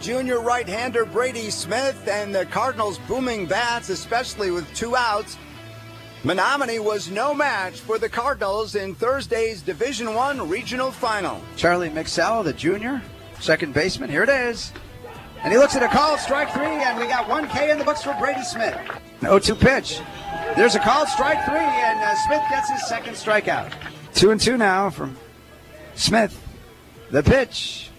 junior right-hander Brady Smith and the Cardinals' booming bats, especially with 2 outs, Menominee was no match for the Cardinals in Thursday's Division I regional final. Charlie Mixell, the junior, second baseman. Here it is. And he looks at a called strike 3, and we got 1 K in the books for Brady Smith. An 0-2 pitch. There's a called strike 3, and Smith gets his second strikeout. 2-2 now from Smith. The pitch.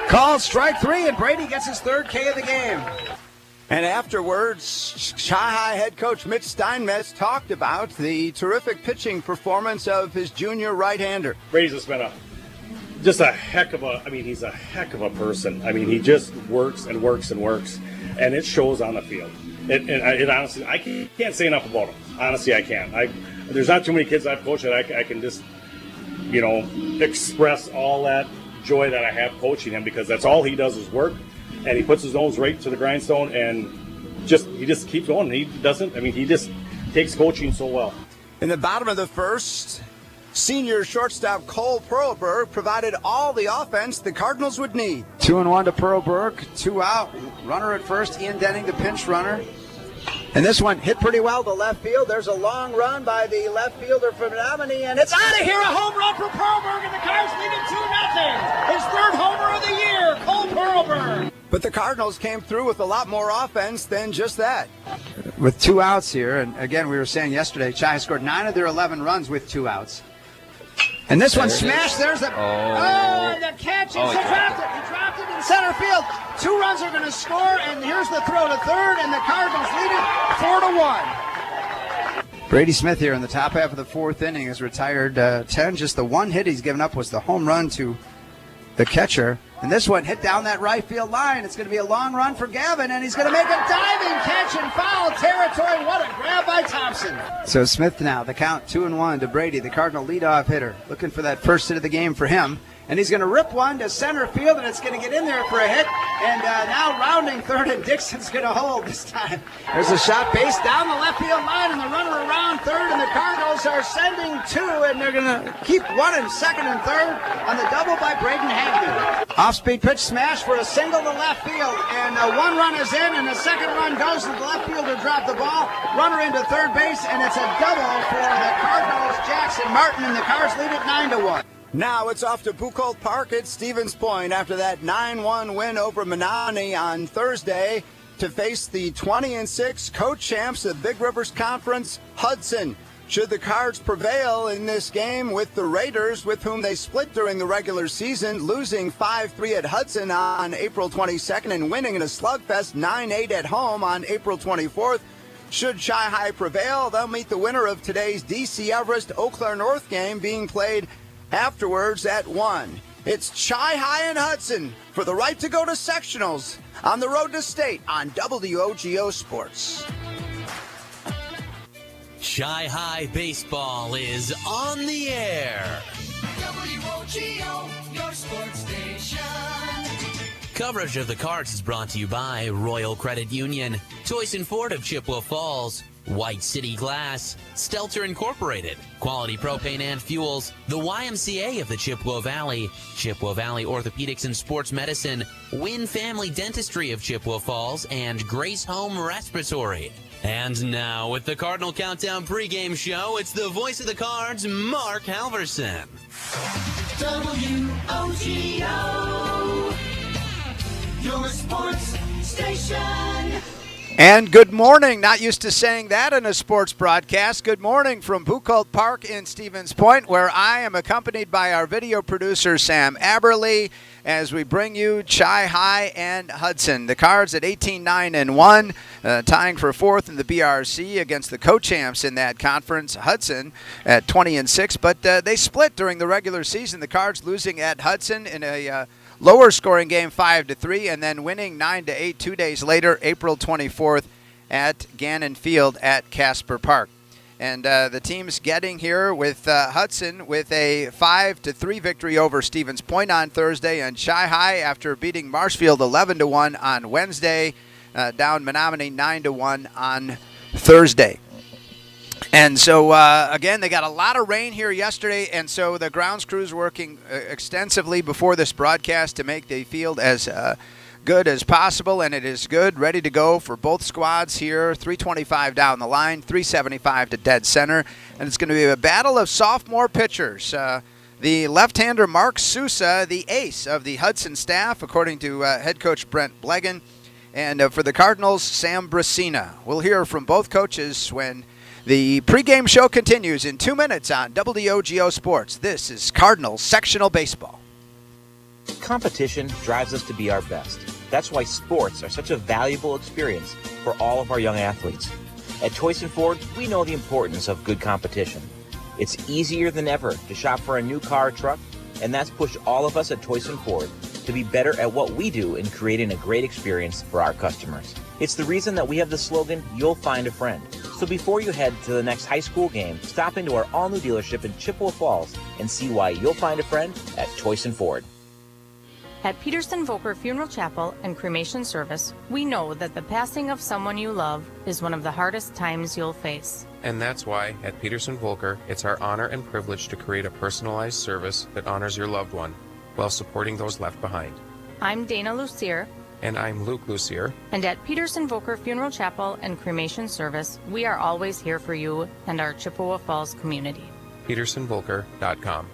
Called strike 3, and Brady gets his 3rd K of the game. And afterwards, Chi-Hi head coach Mitch Steinmetz talked about the terrific pitching performance of his junior right-hander. Brady's just been he's a heck of a person. I mean, he just works and works and works, and it shows on the field. It honestly, I can't say enough about him. Honestly, I can't. There's not too many kids I've coached that I can just, express all that joy that I have coaching him, because that's all he does is work, and he puts his nose right to the grindstone, and he just keeps going. He just takes coaching so well. In the bottom of the first, senior shortstop Cole Perlberg provided all the offense the Cardinals would need. 2-1 to Perlberg, 2 out. Runner at first, Ian Denning, the pinch runner. And this one hit pretty well to left field. There's a long run by the left fielder from Menominee, and it's out of here. A home run for Perlberg, and the Cards lead it 2-0. His 3rd homer of the year, Cole Perlberg. But the Cardinals came through with a lot more offense than just that. With 2 outs here, and again, we were saying yesterday, Chi scored 9 of their 11 runs with 2 outs. And this one smashed. There's the and the catch. He dropped it. He dropped it in center field. 2 runs are going to score, and here's the throw to third, and the Cardinals lead it 4-1. Brady Smith here in the top half of the 4th inning is retired 10. Just the 1 hit he's given up was the home run to the catcher. And this one hit down that right field line. It's going to be a long run for Gavin, and he's going to make a diving catch in foul territory. What a grab by Thompson. So Smith now, the count 2-1 to Brady, the Cardinal leadoff hitter. Looking for that first hit of the game for him. And he's going to rip one to center field, and it's going to get in there for a hit. And now rounding third, and Dixon's going to hold this time. There's a shot base down the left field line, and the runner around third, and the Cardinals are sending 2, and they're going to keep 1 in second and third on the double by Braden Hagman. Off-speed pitch smash for a single to left field, and 1 run is in, and the second run goes to the left fielder, drop the ball, runner into third base, and it's a double for the Cardinals. Jackson Martin, and the Cards lead it 9-1. Now it's off to Bukolt Park at Stevens Point after that 9-1 win over Menominee on Thursday to face the 20-6 co-champs of the Big Rivers Conference, Hudson. Should the Cards prevail in this game with the Raiders, with whom they split during the regular season, losing 5-3 at Hudson on April 22nd and winning in a slugfest 9-8 at home on April 24th, should Chi-Hi prevail, they'll meet the winner of today's D.C. Everest-Eau Claire North game being played afterwards at 1. It's Chi-Hi and Hudson for the right to go to sectionals on the road to state on WOGO Sports. Chi-Hi Baseball is on the air. WOGO, your sports station. Coverage of the Cards is brought to you by Royal Credit Union, Choice and Ford of Chippewa Falls, White City Glass, Stelter Incorporated, Quality Propane and Fuels, the YMCA of the Chippewa Valley Orthopedics and Sports Medicine, Wynn Family Dentistry of Chippewa Falls, and Grace Home Respiratory. And now, with the Cardinal Countdown pregame show, it's the voice of the Cards, Mark Halverson. WOGO, your sports station. And good morning. Not used to saying that in a sports broadcast. Good morning from Bukolt Park in Stevens Point, where I am accompanied by our video producer, Sam Aberley, as we bring you Chi-Hi and Hudson. The Cards at 18-9-1, tying for 4th in the BRC against the co-champs in that conference, Hudson, at 20-6. But they split during the regular season. The Cards losing at Hudson in a lower scoring game 5-3, and then winning 9-8 2 days later, April 24th at Gannon Field at Casper Park. And the team's getting here with Hudson with a 5-3 victory over Stevens Point on Thursday, and Chi-Hi after beating Marshfield 11-1 on Wednesday, down Menominee 9-1 on Thursday. And so, again, they got a lot of rain here yesterday, and so the grounds crews working extensively before this broadcast to make the field as good as possible, and it is good, ready to go for both squads here. 325 down the line, 375 to dead center, and it's going to be a battle of sophomore pitchers. The left-hander Mark Sousa, the ace of the Hudson staff, according to head coach Brent Blegan, and for the Cardinals, Sam Brasina. We'll hear from both coaches when the pregame show continues in 2 minutes on WOGO Sports. This is Cardinals Sectional Baseball. Competition drives us to be our best. That's why sports are such a valuable experience for all of our young athletes. At Choice & Ford, we know the importance of good competition. It's easier than ever to shop for a new car or truck, and that's pushed all of us at Choice & Ford to be better at what we do in creating a great experience for our customers. It's the reason that we have the slogan, "You'll find a friend." So before you head to the next high school game, stop into our all-new dealership in Chippewa Falls and see why you'll find a friend at Choice & Ford. At Peterson-Volker Funeral Chapel and Cremation Service, we know that the passing of someone you love is one of the hardest times you'll face. And that's why, at Peterson-Volker, it's our honor and privilege to create a personalized service that honors your loved one while supporting those left behind. I'm Dana Lucier. And I'm Luke Lucier. And at Peterson-Volker Funeral Chapel and Cremation Service, we are always here for you and our Chippewa Falls community. PetersonVolker.com.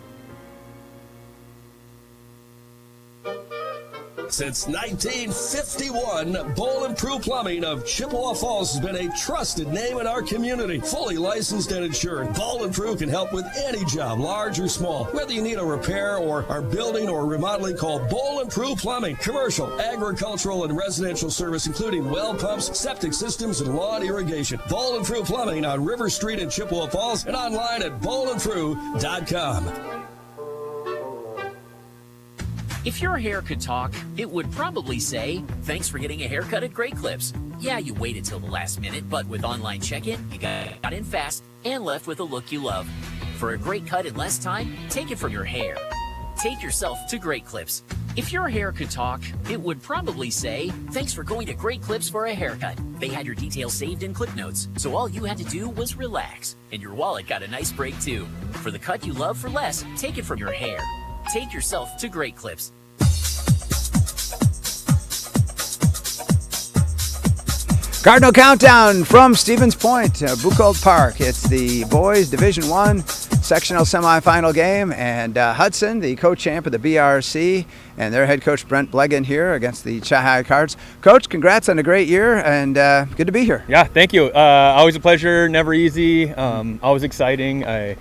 Since 1951, Bowl & Prue Plumbing of Chippewa Falls has been a trusted name in our community. Fully licensed and insured, Bowl & Prue can help with any job, large or small. Whether you need a repair or are building or remodeling, call Bowl & Prue Plumbing. Commercial, agricultural, and residential service, including well pumps, septic systems, and lawn irrigation. Bowl & Prue Plumbing on River Street in Chippewa Falls and online at bowlandprue.com. If your hair could talk, it would probably say, "Thanks for getting a haircut at Great Clips." Yeah, you waited till the last minute, but with online check-in, you got in fast and left with a look you love. For a great cut in less time, take it from your hair. Take yourself to Great Clips. If your hair could talk, it would probably say, "Thanks for going to Great Clips for a haircut." They had your details saved in clip notes, so all you had to do was relax. And your wallet got a nice break too. For the cut you love for less, take it from your hair. Take yourself to Great Clips. Cardinal Countdown from Stevens Point, Bukolt Park. It's the boys Division I sectional semifinal game, and Hudson, the co-champ of the BRC, and their head coach Brent Blegan here against the Chippewa Cards. Coach, congrats on a great year, and good to be here. Yeah, thank you. Always a pleasure, never easy, always exciting. I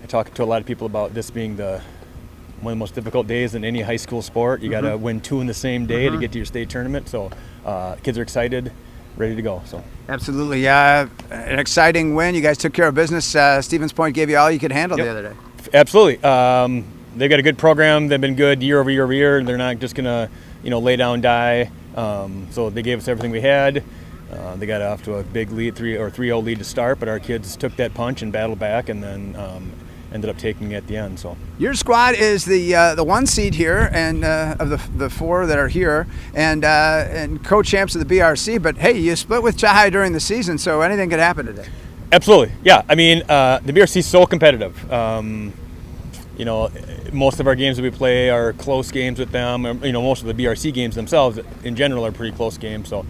talk to a lot of people about this being one of the most difficult days in any high school sport. You got to win two in the same day to get to your state tournament. So kids are excited, ready to go. So absolutely, an exciting win. You guys took care of business. Stevens Point gave you all you could handle the other day. Absolutely. They've got a good program. They've been good year over year over year. They're not just gonna lay down, die. So they gave us everything we had. They got off to a big lead, 3-0 lead to start, but our kids took that punch and battled back, and then ended up taking it at the end. So your squad is the one seed here, and of the four that are here, and co-champs of the BRC. But hey, you split with Chippewa during the season, so anything could happen today. Absolutely, yeah. I mean, the BRC is so competitive. Most of our games that we play are close games with them. Most of the BRC games themselves, in general, are pretty close games. So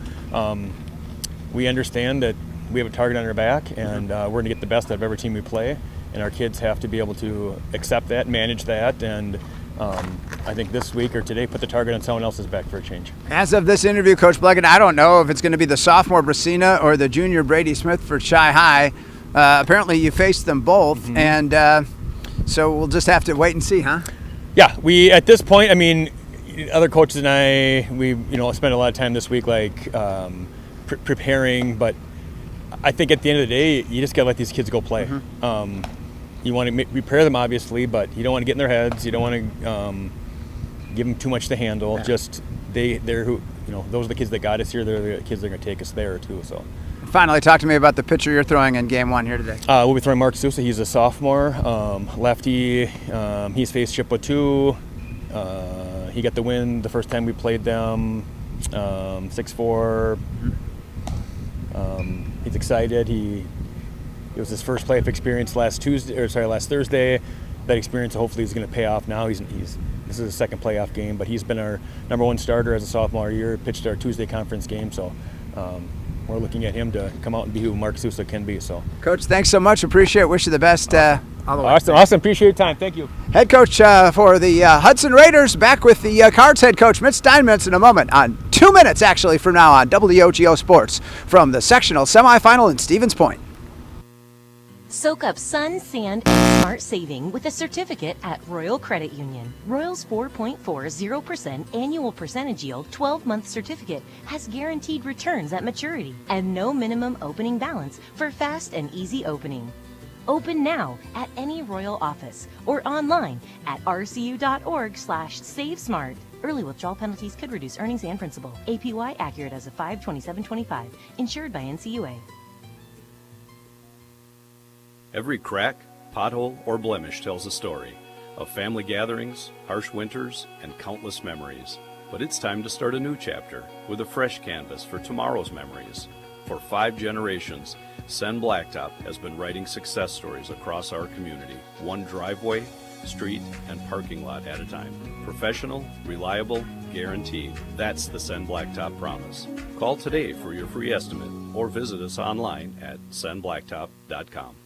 we understand that we have a target on our back, and we're going to get the best out of every team we play. And our kids have to be able to accept that, manage that, and I think this week or today put the target on someone else's back for a change. As of this interview, Coach Blegan, I don't know if it's going to be the sophomore Brasina or the junior Brady Smith for Chi-High. Apparently you faced them both, and so we'll just have to wait and see, huh? Yeah, we at this point, I mean, other coaches and I, we spent a lot of time this week preparing, but I think at the end of the day, you just got to let these kids go play. You want to prepare them, obviously, but you don't want to get in their heads. You don't want to give them too much to handle. Yeah. Just they're who those are the kids that got us here. They're the kids that are going to take us there too. So, finally, talk to me about the pitcher you're throwing in Game 1 here today. We'll be throwing Mark Sousa. He's a sophomore, lefty. He's faced Chippewa 2. He got the win the first time we played them. 6-4. He's excited. It was his first playoff experience last Thursday. That experience hopefully is going to pay off now. This is his second playoff game, but he's been our number one starter as a sophomore year, pitched our Tuesday conference game, so we're looking at him to come out and be who Mark Sousa can be. So, Coach, thanks so much. Appreciate it. Wish you the best. Awesome. Appreciate your time. Thank you. Head coach for the Hudson Raiders, back with the Cards head coach Mitch Steinmetz in a moment, on 2 minutes actually from now on WOGO Sports from the sectional semifinal in Stevens Point. Soak up sun, sand, and smart saving with a certificate at Royal Credit Union. Royal's 4.40% annual percentage yield 12-month certificate has guaranteed returns at maturity and no minimum opening balance for fast and easy opening. Open now at any Royal office or online at rcu.org/savesmart. Early withdrawal penalties could reduce earnings and principal. APY accurate as of 5/27/25. Insured by NCUA. Every crack, pothole, or blemish tells a story of family gatherings, harsh winters, and countless memories. But it's time to start a new chapter with a fresh canvas for tomorrow's memories. For 5 generations, Sen Blacktop has been writing success stories across our community, one driveway, street, and parking lot at a time. Professional, reliable, guaranteed. That's the Sen Blacktop promise. Call today for your free estimate or visit us online at senblacktop.com.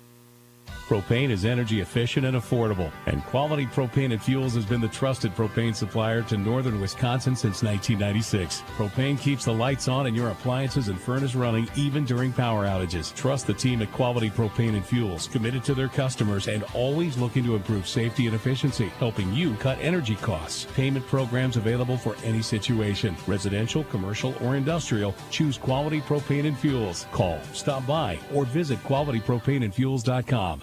Propane is energy efficient and affordable, and Quality Propane and Fuels has been the trusted propane supplier to northern Wisconsin since 1996. Propane keeps the lights on and your appliances and furnace running even during power outages. Trust the team at Quality Propane and Fuels, committed to their customers and always looking to improve safety and efficiency, helping you cut energy costs. Payment programs available for any situation. Residential, commercial, or industrial, choose Quality Propane and Fuels. Call, stop by, or visit qualitypropaneandfuels.com.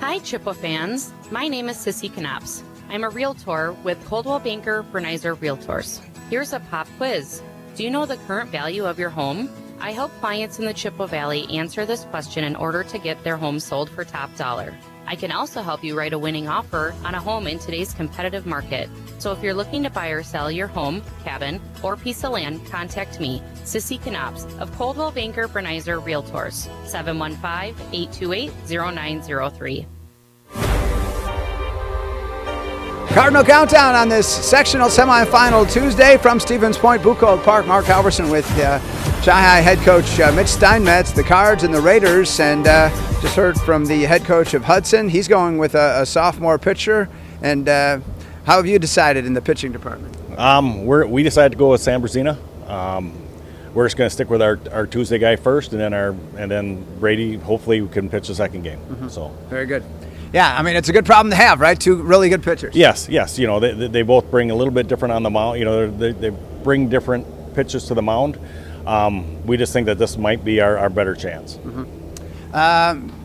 Hi, Chippewa fans. My name is Sissy Knops. I'm a realtor with Coldwell Banker Bernizer Realtors. Here's a pop quiz. Do you know the current value of your home? I help clients in the Chippewa Valley answer this question in order to get their home sold for top dollar. I can also help you write a winning offer on a home in today's competitive market. So if you're looking to buy or sell your home, cabin, or piece of land, contact me, Sissy Knops of Coldwell Banker Bernizer Realtors, 715-828-0903. Cardinal Countdown on this sectional semifinal Tuesday from Stevens Point, Bukolt Park. Mark Halverson with Chi-High head coach Mitch Steinmetz, the Cards and the Raiders, and just heard from the head coach of Hudson. He's going with a sophomore pitcher. And how have you decided in the pitching department? We decided to go with Sam Brzezina. We're just going to stick with our Tuesday guy first, and then Brady hopefully can pitch the second game. Mm-hmm. So very good. Yeah, I mean, it's a good problem to have, right? 2 really good pitchers. Yes. You know, they both bring a little bit different on the mound. You know, they bring different pitches to the mound. We just think that this might be our better chance. Mm-hmm.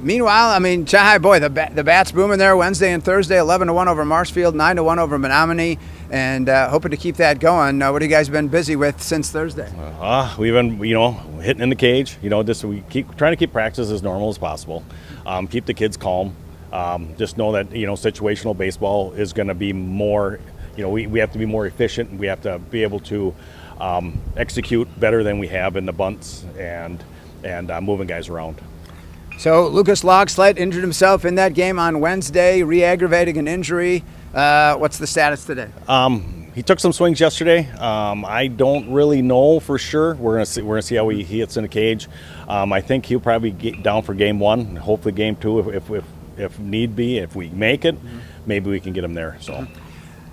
Meanwhile, I mean, Chi-High, boy, the bat's booming there Wednesday and Thursday, 11-1 over Marshfield, 9-1 over Menominee, and hoping to keep that going. What have you guys been busy with since Thursday? We've been, hitting in the cage. We keep trying to keep practice as normal as possible. Keep the kids calm. Just know that, situational baseball is going to be more, we have to be more efficient, and we have to be able to execute better than we have in the bunts and moving guys around. So Lucas Logslett injured himself in that game on Wednesday, re-aggravating an injury. What's the status today? He took some swings yesterday. I don't really know for sure. We're gonna see how he hits in the cage. I think he'll probably get down for game 1, hopefully game 2 if need be. If we make it, maybe we can get him there. So.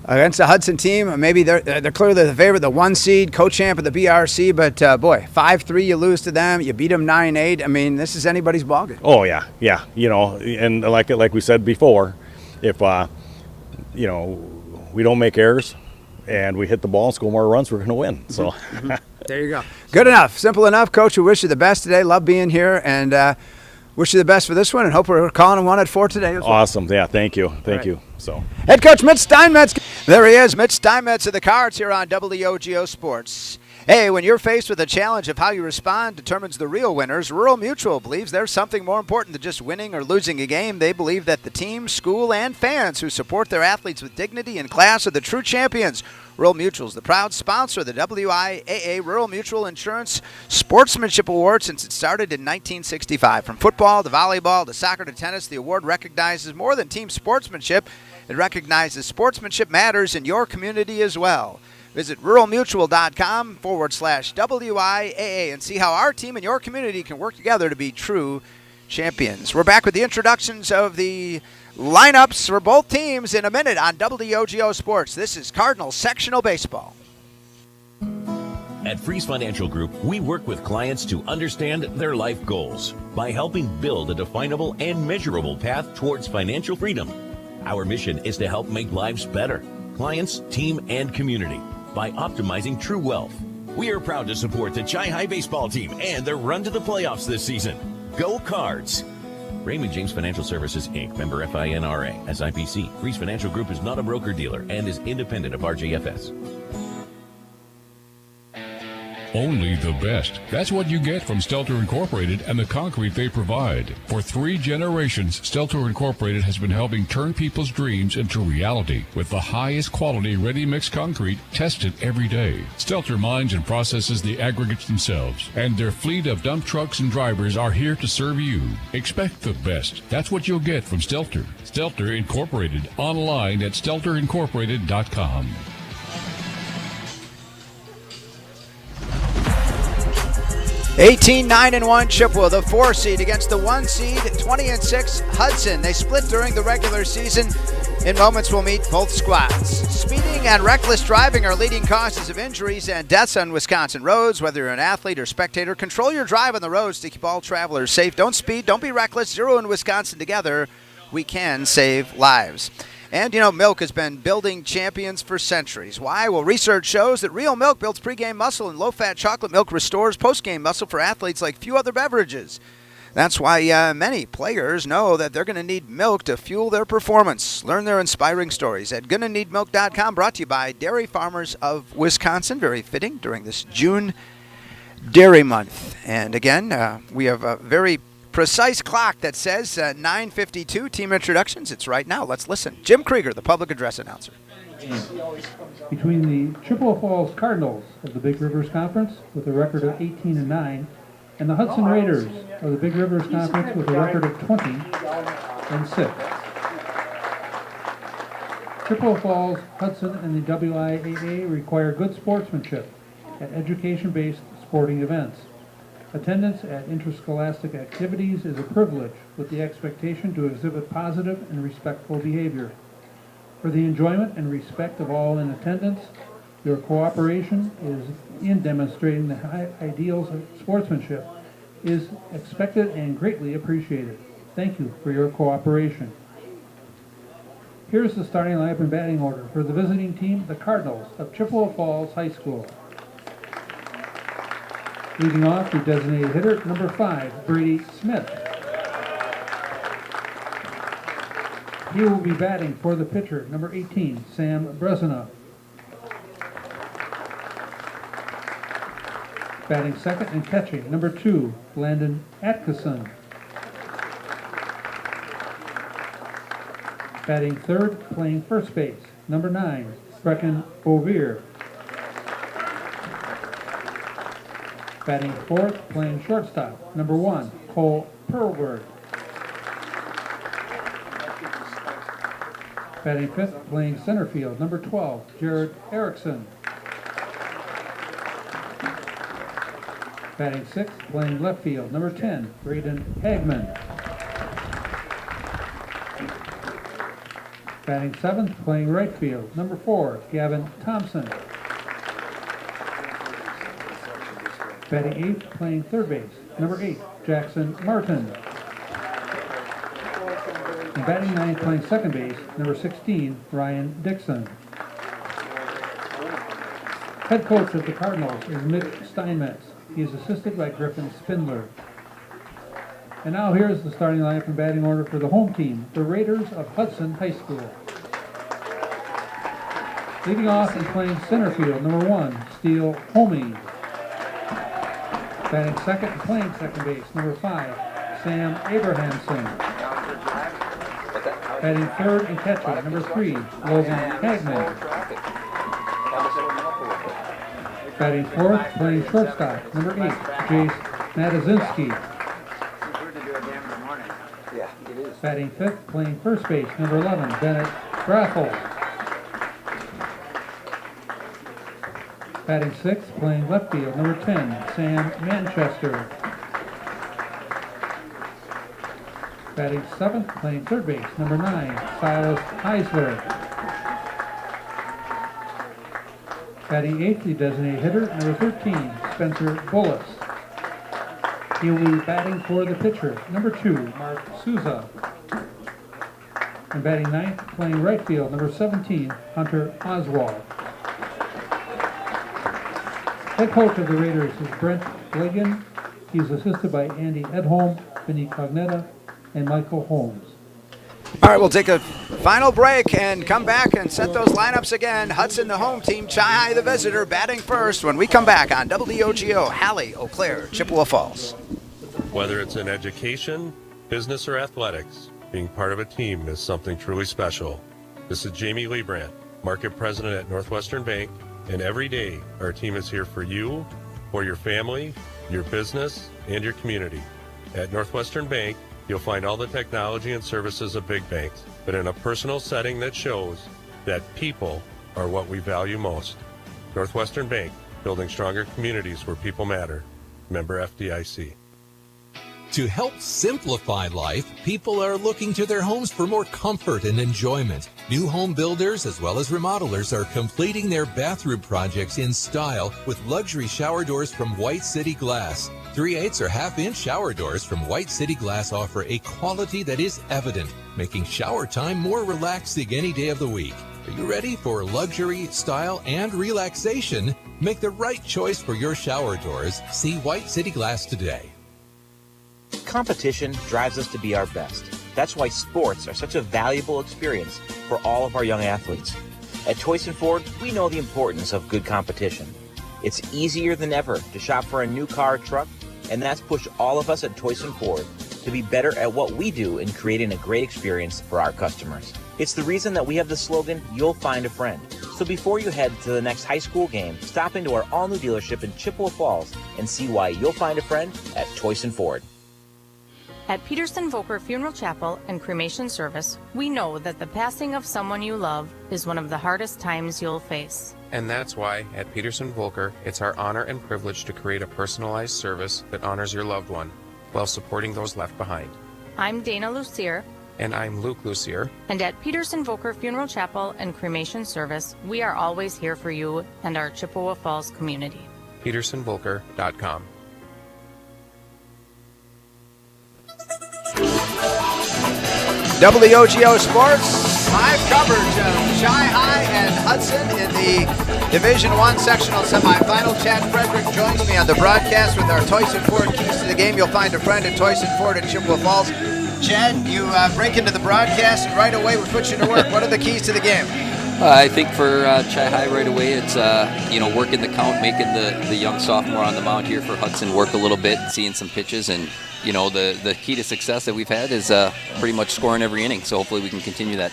Against the Hudson team, maybe they're clearly the favorite, the 1 seed, co-champ of the BRC, but boy, 5-3 you lose to them, you beat them 9-8. I mean, this is anybody's ballgame. Oh yeah, and like we said before, if we don't make errors and we hit the ball and score more runs, we're going to win. So there you go. Good enough, simple enough, Coach. We wish you the best today. Love being here, and wish you the best for this one, and hope we're calling one at 4 today as well. Awesome. Yeah, thank you. Thank you. So, head coach Mitch Steinmetz. There he is, Mitch Steinmetz of the Cards here on WOGO Sports. Hey, when you're faced with a challenge of how you respond determines the real winners, Rural Mutual believes there's something more important than just winning or losing a game. They believe that the team, school, and fans who support their athletes with dignity and class are the true champions. Rural Mutual is the proud sponsor of the WIAA Rural Mutual Insurance Sportsmanship Award since it started in 1965. From football to volleyball to soccer to tennis, the award recognizes more than team sportsmanship. It recognizes sportsmanship matters in your community as well. Visit ruralmutual.com/WIAA and see how our team and your community can work together to be true champions. We're back with the introductions of the lineups for both teams in a minute on WOGO Sports. This is Cardinals Sectional Baseball. At Freeze Financial Group, we work with clients to understand their life goals by helping build a definable and measurable path towards financial freedom. Our mission is to help make lives better, clients, team, and community, by optimizing true wealth. We are proud to support the Chi-Hi baseball team and their run to the playoffs this season. Go Cards! Raymond James Financial Services, Inc., member FINRA, SIPC. Freeze Financial Group is not a broker-dealer and is independent of RJFS. Only the best. That's what you get from Stelter Incorporated and the concrete they provide. For 3 generations, Stelter Incorporated has been helping turn people's dreams into reality with the highest quality ready-mix concrete tested every day. Stelter mines and processes the aggregates themselves, and their fleet of dump trucks and drivers are here to serve you. Expect the best. That's what you'll get from Stelter. Stelter Incorporated, online at stelterincorporated.com. 18-9-1 Chippewa, the 4 seed against the 1 seed, 20-6 Hudson. They split during the regular season. In moments, we'll meet both squads. Speeding and reckless driving are leading causes of injuries and deaths on Wisconsin roads. Whether you're an athlete or spectator, control your drive on the roads to keep all travelers safe. Don't speed, don't be reckless. Zero in Wisconsin together. We can save lives. And, milk has been building champions for centuries. Why? Well, research shows that real milk builds pregame muscle, and low-fat chocolate milk restores postgame muscle for athletes like few other beverages. That's why many players know that they're going to need milk to fuel their performance. Learn their inspiring stories at GonnaNeedMilk.com, brought to you by Dairy Farmers of Wisconsin. Very fitting during this June Dairy Month. And again, we have a very precise clock that says 9:52. Team introductions. It's right now. Let's listen. Jim Krieger, the public address announcer. Between the Chippewa Falls Cardinals of the Big Rivers Conference with a record of 18-9, and the Hudson Raiders of the Big Rivers Conference with a record of 20-6. Chippewa Falls, Hudson, and the WIAA require good sportsmanship at education-based sporting events. Attendance at interscholastic activities is a privilege, with the expectation to exhibit positive and respectful behavior. For the enjoyment and respect of all in attendance, your cooperation in demonstrating the high ideals of sportsmanship is expected and greatly appreciated. Thank you for your cooperation. Here's the starting lineup and batting order for the visiting team, the Cardinals of Chippewa Falls High School. Leading off, the designated hitter, number 5, Brady Smith. He will be batting for the pitcher, number 18, Sam Brezina. Batting second and catching, number 2, Landon Atkinson. Batting third, playing first base, number 9, Brecken Bovere. Batting fourth, playing shortstop, number 1, Cole Perlberg. Batting fifth, playing center field, number 12, Jared Erickson. Batting sixth, playing left field, number 10, Braden Hagman. Batting seventh, playing right field, number 4, Gavin Thompson. Batting eighth, playing third base, number 8, Jackson Martin. And batting ninth, playing second base, number 16, Ryan Dixon. Head coach of the Cardinals is Mitch Steinmetz. He is assisted by Griffin Spindler. And now here's the starting lineup and batting order for the home team, the Raiders of Hudson High School. Leading off and playing center field, number 1, Steele Homey. Batting second and playing second base, number 5, Sam Abrahamson. Batting third and catching, number 3, Logan Hagman. Batting fourth, playing shortstop, number 8, Jace Matazinski. Batting fifth, playing first base, number 11, Bennett Graffel. Batting sixth, playing left field, number 10, Sam Manchester. Batting seventh, playing third base, number 9, Silas Heisler. Batting eighth, the designated hitter, number 13, Spencer Bullis. He will be batting for the pitcher, number 2, Mark Souza. And batting ninth, playing right field, number 17, Hunter Oswald. Head coach of the Raiders is Brent Blagan. He's assisted by Andy Edholm, Vinny Cognetta, and Michael Holmes. All right, we'll take a final break and come back and set those lineups again. Hudson, the home team, Chi-Hi, the visitor, batting first when we come back on WOGO, Halley, Eau Claire, Chippewa Falls. Whether it's in education, business, or athletics, being part of a team is something truly special. This is Jamie Liebrandt, Market President at Northwestern Bank, and every day our team is here for you, for your family, your business, and your community. At Northwestern Bank, you'll find all the technology and services of big banks, but in a personal setting that shows that people are what we value most. Northwestern Bank, building stronger communities where people matter. Member FDIC. To help simplify life, people are looking to their homes for more comfort and enjoyment. New home builders as well as remodelers are completing their bathroom projects in style with luxury shower doors from White City Glass. 3/8 or half-inch shower doors from White City Glass offer a quality that is evident, making shower time more relaxing any day of the week. Are you ready for luxury, style, and relaxation? Make the right choice for your shower doors. See White City Glass today. Competition drives us to be our best. That's why sports are such a valuable experience for all of our young athletes. At Toys & Ford, we know the importance of good competition. It's easier than ever to shop for a new car or truck, and that's pushed all of us at Toys & Ford to be better at what we do in creating a great experience for our customers. It's the reason that we have the slogan, "You'll find a friend." So before you head to the next high school game, stop into our all-new dealership in Chippewa Falls and see why you'll find a friend at Toys & Ford. At Peterson-Volker Funeral Chapel and Cremation Service, we know that the passing of someone you love is one of the hardest times you'll face. And that's why, at Peterson-Volker, it's our honor and privilege to create a personalized service that honors your loved one while supporting those left behind. I'm Dana Lucier. And I'm Luke Lucier. And at Peterson-Volker Funeral Chapel and Cremation Service, we are always here for you and our Chippewa Falls community. PetersonVolker.com. WOGO Sports, live coverage of Chi-Hi and Hudson in the Division I Sectional Semifinal. Chad Frederick joins me on the broadcast with our Toys & Ford keys to the game. You'll find a friend at Toys & Ford in Chippewa Falls. Chad, you break into the broadcast and right away we put you to work. What are the keys to the game? I think for Chi-Hi right away, it's working the count, making the young sophomore on the mound here for Hudson work a little bit, seeing some pitches, and the key to success that we've had is pretty much scoring every inning. So hopefully we can continue that.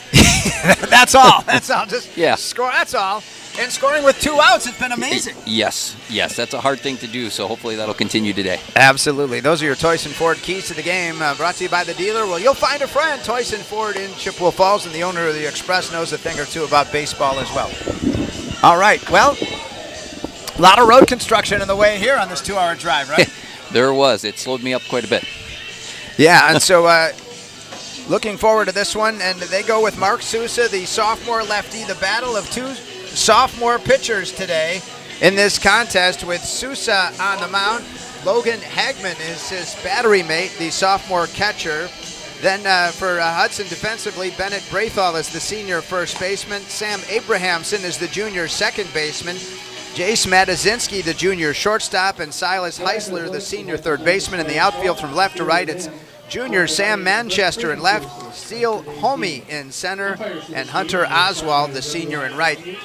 That's all. That's all. Just yeah. Score. That's all. And scoring with 2 outs, it's been amazing. Yes. That's a hard thing to do. So hopefully that'll continue today. Absolutely. Those are your Toys & Ford keys to the game, brought to you by the dealer. Well, you'll find a friend, Toys & Ford in Chippewa Falls, and the owner of the Express knows a thing or two about baseball as well. All right. Well, a lot of road construction on the way here on this 2-hour drive, right? There was. It slowed me up quite a bit. Yeah, and so looking forward to this one. And they go with Mark Sousa, the sophomore lefty, the battle of two sophomore pitchers today in this contest with Sousa on the mound. Logan Hagman is his battery mate, the sophomore catcher. Then for Hudson defensively, Bennett Braithall is the senior first baseman. Sam Abrahamson is the junior second baseman. Jace Matazinski, the junior shortstop, and Silas Heisler, the senior third baseman. In the outfield from left to right, it's junior Sam Manchester in left, Steele Homey in center, and Hunter Oswald, the senior in right.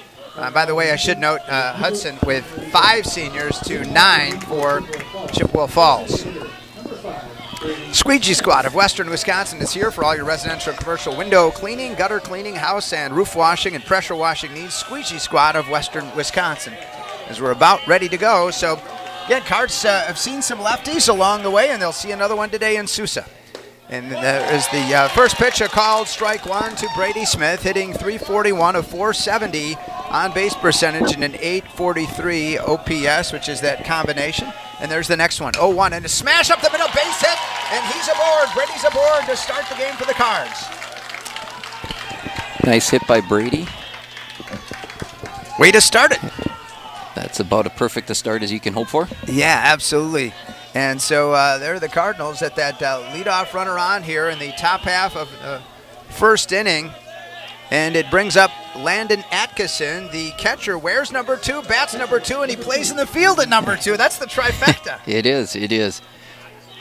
By the way, I should note Hudson with 5 seniors to 9 for Chippewa Falls. Squeegee Squad of Western Wisconsin is here for all your residential and commercial window cleaning, gutter cleaning, house and roof washing, and pressure washing needs. Squeegee Squad of Western Wisconsin. as we're about ready to go. So, again, Cards have seen some lefties along the way, and they'll see another one today in Sousa. And there is the first pitch, a called strike one to Brady Smith, hitting .341 of .470 on base percentage and an .843 OPS, which is that combination. And there's the next one, 0-1, and a smash up the middle, base hit, and he's aboard. Brady's aboard to start the game for the Cards. Nice hit by Brady. Way to start it. That's about a perfect a start as you can hope for. Yeah, absolutely. And so there are the Cardinals at that leadoff runner on here in the top half of the first inning. And it brings up Landon Atkinson, the catcher, wears number 2, bats number 2, and he plays in the field at number 2. That's the trifecta. It is.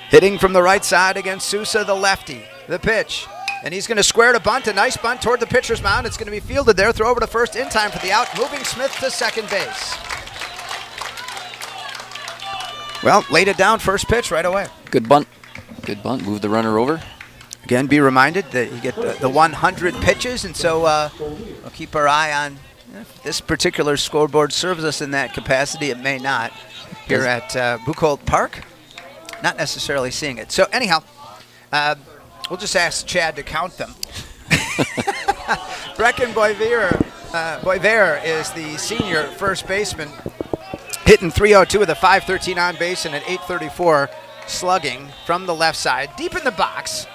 Hitting from the right side against Sousa, the lefty. The pitch. And he's going to square to bunt, a nice bunt toward the pitcher's mound. It's going to be fielded there, throw over to first in time for the out, moving Smith to second base. Well, laid it down, first pitch right away. Good bunt. Move the runner over. Again, be reminded that you get the 100 pitches, and so we'll keep our eye on if this particular scoreboard serves us in that capacity. It may not. Here at Bukolt Park, not necessarily seeing it. So anyhow, we'll just ask Chad to count them. Brecken Boisvert is the senior first baseman, hitting .302 with a .513 on base and an .834 slugging from the left side. Deep in the box,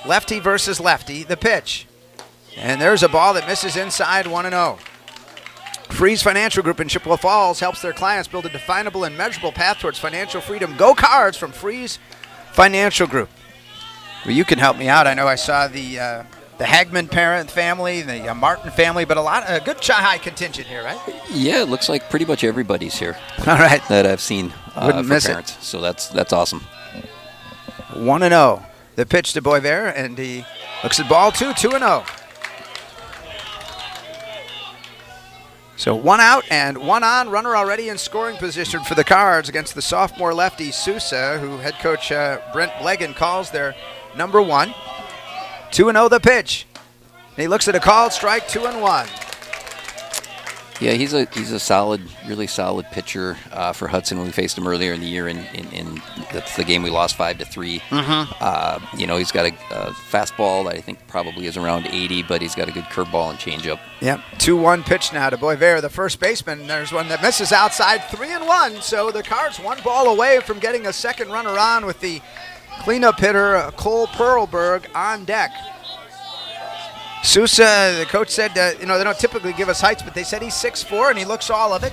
lefty versus lefty, the pitch. And there's a ball that misses inside, 1-0. Freeze Financial Group in Chippewa Falls helps their clients build a definable and measurable path towards financial freedom. Go Cards from Freeze Financial Group. Well, you can help me out. I know I saw the Hagman parent family, the Martin family, but a good Chi-Hi contingent here, right? Yeah, it looks like pretty much everybody's here. All right. That I've seen Wouldn't for miss parents. So that's awesome. 1-0. The pitch to Boisvert, and he looks at ball 2, 2-0. So 1 out and 1 on, runner already in scoring position for the Cards against the sophomore lefty Sousa, who head coach Brent Blegan calls their number 1. 2-0 the pitch. And he looks at a called strike, 2-1. Yeah, he's a solid, really solid pitcher for Hudson. When we faced him earlier in the year, in that's the game we lost 5-3. Mm-hmm. He's got a fastball that I think probably is around 80, but he's got a good curveball and changeup. Yep, 2-1 pitch now to Boisvert, the first baseman. There's one that misses outside, 3-1. So the Cards 1 ball away from getting a second runner on with the cleanup hitter Cole Perlberg on deck. Sousa, the coach said, they don't typically give us heights, but they said he's 6'4", and he looks all of it.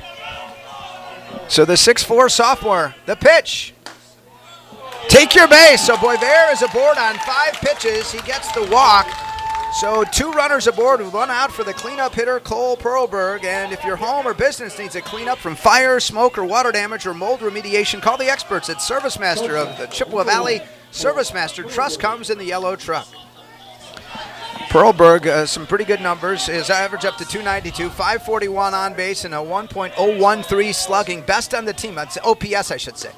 So the 6'4" sophomore, the pitch. Take your base. So Boisvert is aboard on 5 pitches. He gets the walk. So 2 runners aboard with 1 out for the cleanup hitter, Cole Perlberg. And if your home or business needs a cleanup from fire, smoke, or water damage or mold remediation, call the experts at Service Master of the Chippewa Valley. Service Master Trust comes in the yellow truck. Perlberg, some pretty good numbers. His average up to 292, 541 on base, and a 1.013 slugging. Best on the team. That's OPS, I should say.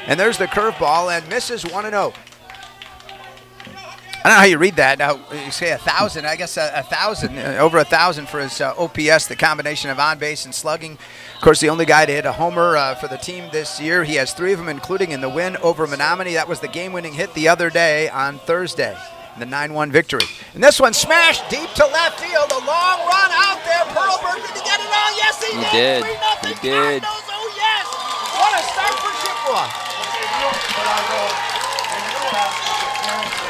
And there's the curveball, and misses 1-0. I don't know how you read that. Now, you say 1,000. I guess 1,000, over 1,000 for his OPS, the combination of on base and slugging. Of course, the only guy to hit a homer for the team this year. He has 3 of them, including in the win over Menominee. That was the game-winning hit the other day on Thursday. The 9-1 victory. And this one smashed deep to left field. A long run out there. Perlberg, did he get it all? Yes, he did. 3-0 He did. Cardinals. Oh, yes. What a start for Chippewa.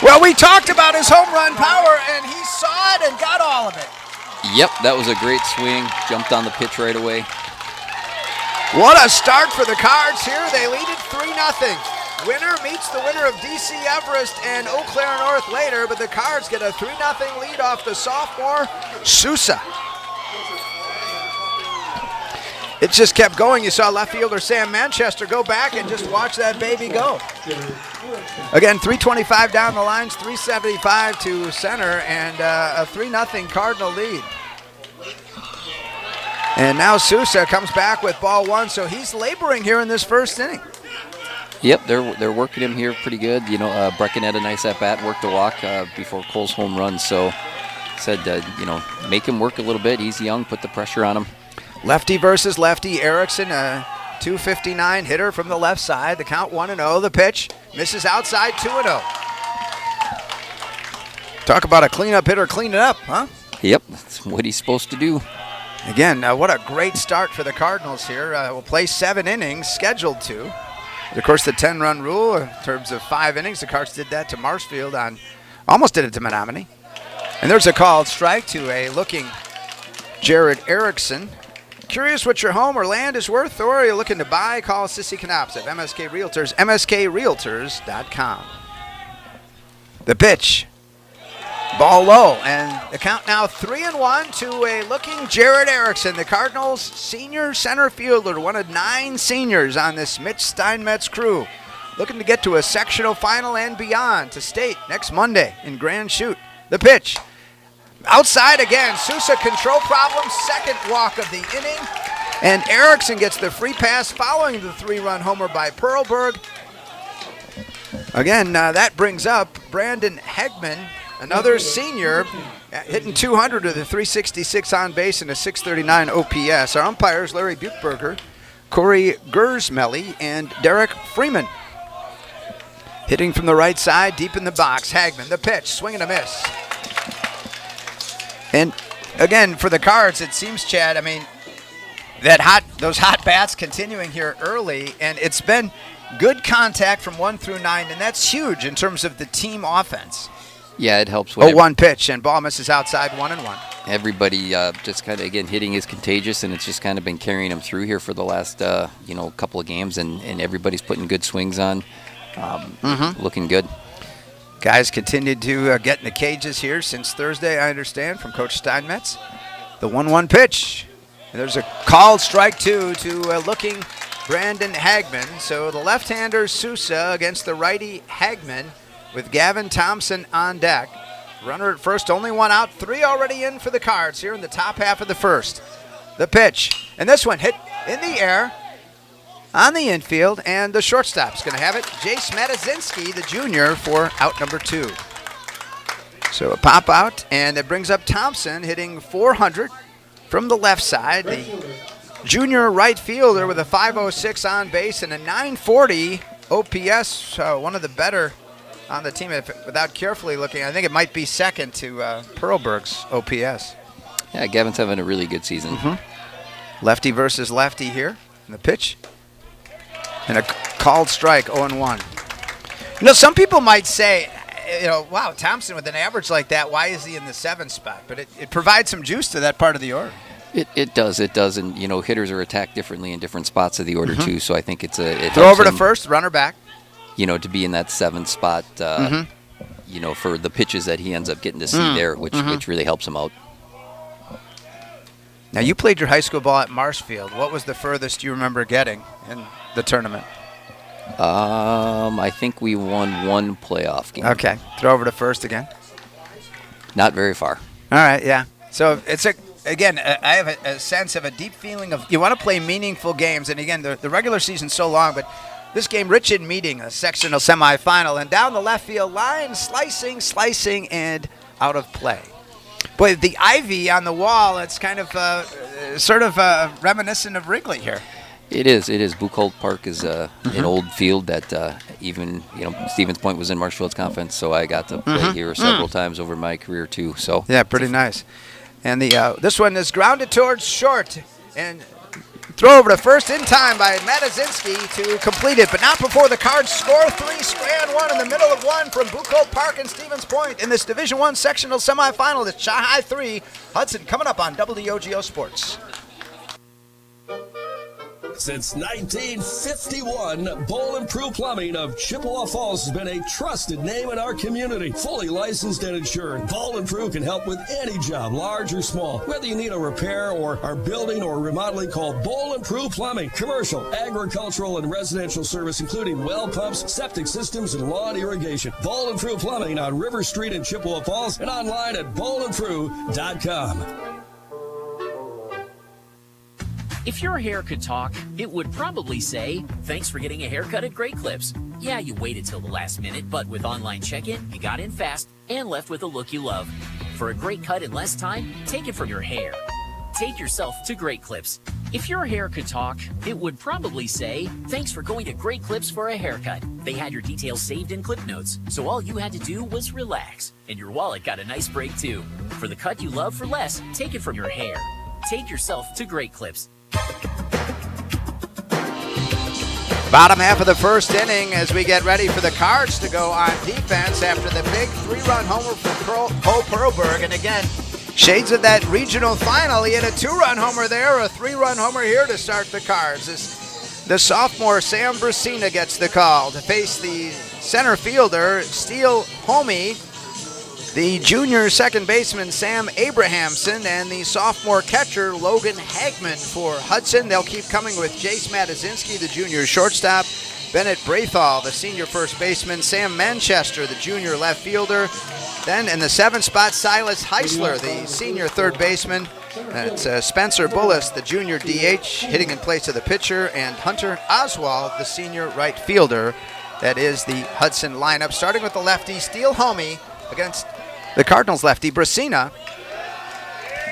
Well, we talked about his home run power, and he saw it and got all of it. Yep, that was a great swing. Jumped on the pitch right away. What a start for the Cards here. They lead it 3-0. Winner meets the winner of D.C. Everest and Eau Claire North later, but the Cards get a 3-0 lead off the sophomore, Sousa. It just kept going. You saw left fielder Sam Manchester go back and just watch that baby go. Again, 325 down the lines, 375 to center, and a 3-0 Cardinal lead. And now Sousa comes back with ball 1, so he's laboring here in this first inning. Yep, they're working him here pretty good. Brecken had a nice at-bat, worked a walk before Cole's home run. So said, make him work a little bit. He's young, put the pressure on him. Lefty versus lefty. Erickson, a 259 hitter from the left side. The count 1-0. The pitch misses outside, 2-0. Talk about a cleanup hitter cleaning up, huh? Yep, that's what he's supposed to do. Again, what a great start for the Cardinals here. We'll play 7 innings, scheduled to. But of course, the 10-run rule in terms of 5 innings. The Cards did that to Marshfield almost did it to Menominee. And there's a called strike to a looking Jared Erickson. Curious what your home or land is worth, or are you looking to buy? Call Sissy Knops at MSK Realtors, mskrealtors.com. The pitch. Ball low, and the count now 3-1 to a looking Jared Erickson, the Cardinals' senior center fielder, one of 9 seniors on this Mitch Steinmetz crew. Looking to get to a sectional final and beyond to state next Monday in Grand Chute. The pitch. Outside again, Sousa control problems, second walk of the inning. And Erickson gets the free pass following the 3-run homer by Perlberg. Again, that brings up Brandon Hegman, another senior, hitting 200 with a 366 on base and a 639 OPS. Our umpires, Larry Buchberger, Corey Gersmelly, and Derek Freeman. Hitting from the right side, deep in the box. Hagman, the pitch, swing and a miss. And again, for the Cards, it seems, Chad, I mean, those hot bats continuing here early, and it's been good contact from 1 through 9, and that's huge in terms of the team offense. Yeah, it helps. 0-1 pitch, and ball misses outside, 1-1. Everybody just kind of, again, hitting is contagious, and it's just kind of been carrying them through here for the last, couple of games, and everybody's putting good swings on, looking good. Guys continued to get in the cages here since Thursday, I understand, from Coach Steinmetz. The 1-1 pitch. And there's a called strike 2 to looking Brandon Hagman. So the left-hander Sousa against the righty Hagman with Gavin Thompson on deck. Runner at first, only 1 out, 3 already in for the Cards here in the top half of the first. The pitch. And this one hit in the air on the infield, and the shortstop's going to have it. Jace Matazinski, the junior, for out number 2. So a pop out, and it brings up Thompson hitting 400 from the left side. The junior right fielder with a 506 on base and a 940 OPS, one of the better on the team. Without carefully looking, I think it might be second to Perlberg's OPS. Yeah, Gavin's having a really good season. Lefty versus lefty here in the pitch. And a called strike, 0-1. Some people might say, wow, Thompson with an average like that, why is he in the 7th spot? But it provides some juice to that part of the order. It does, and hitters are attacked differently in different spots of the order too. So I think it throw over to first, runner back. To be in that 7th spot, for the pitches that he ends up getting to see there, which really helps him out. Now, you played your high school ball at Marshfield. What was the furthest you remember getting in the tournament? I think we won 1 playoff game. Okay. Throw over to first again. Not very far. All right, yeah. So it's I have a sense of a deep feeling of you want to play meaningful games. And again, the regular season's so long, but this game rich in meeting, a sectional semifinal, and down the left field line, slicing, and out of play. Boy, the ivy on the wall, it's kind of reminiscent of Wrigley here. It is. Bukolt Park is an old field that even Stevens Point was in Marshfield's conference, so I got to play here several times over my career too. So yeah, pretty nice. And this one is grounded towards short, and throw over to first in time by Matazinski to complete it, but not before the Cards score 3, strand 1 in the middle of 1 from Bukolt Park and Stevens Point in this Division I sectional semifinal. It's Chi-High 3, Hudson coming up on WOGO Sports. Since 1951, Bowl and Prue Plumbing of Chippewa Falls has been a trusted name in our community. Fully licensed and insured, Bowl and Prue can help with any job, large or small. Whether you need a repair or are building or remodeling, call Bowl and Prue Plumbing. Commercial, agricultural, and residential service, including well pumps, septic systems, and lawn irrigation. Bowl and Prue Plumbing on River Street in Chippewa Falls and online at bowlandprue.com. If your hair could talk, it would probably say, thanks for getting a haircut at Great Clips. Yeah, you waited till the last minute, but with online check-in, you got in fast and left with a look you love. For a great cut in less time, take it from your hair. Take yourself to Great Clips. If your hair could talk, it would probably say, thanks for going to Great Clips for a haircut. They had your details saved in clip notes, so all you had to do was relax. And your wallet got a nice break too. For the cut you love for less, take it from your hair. Take yourself to Great Clips. Bottom half of the first inning as we get ready for the Cards to go on defense after the big 3-run homer from Cole Perlberg. And again, shades of that regional final. He had a 2-run homer there, a 3-run homer here to start the Cards. The sophomore Sam Brasina gets the call to face the center fielder, Steele Homey, the junior second baseman Sam Abrahamson, and the sophomore catcher Logan Hagman for Hudson. They'll keep coming with Jace Matazinski, the junior shortstop, Bennett Brathall, the senior first baseman, Sam Manchester, the junior left fielder. Then in the 7th spot, Silas Heisler, the senior third baseman. That's Spencer Bullis, the junior DH, hitting in place of the pitcher, and Hunter Oswald, the senior right fielder. That is the Hudson lineup, starting with the lefty, Steele Homey, against the Cardinals lefty, Brasina.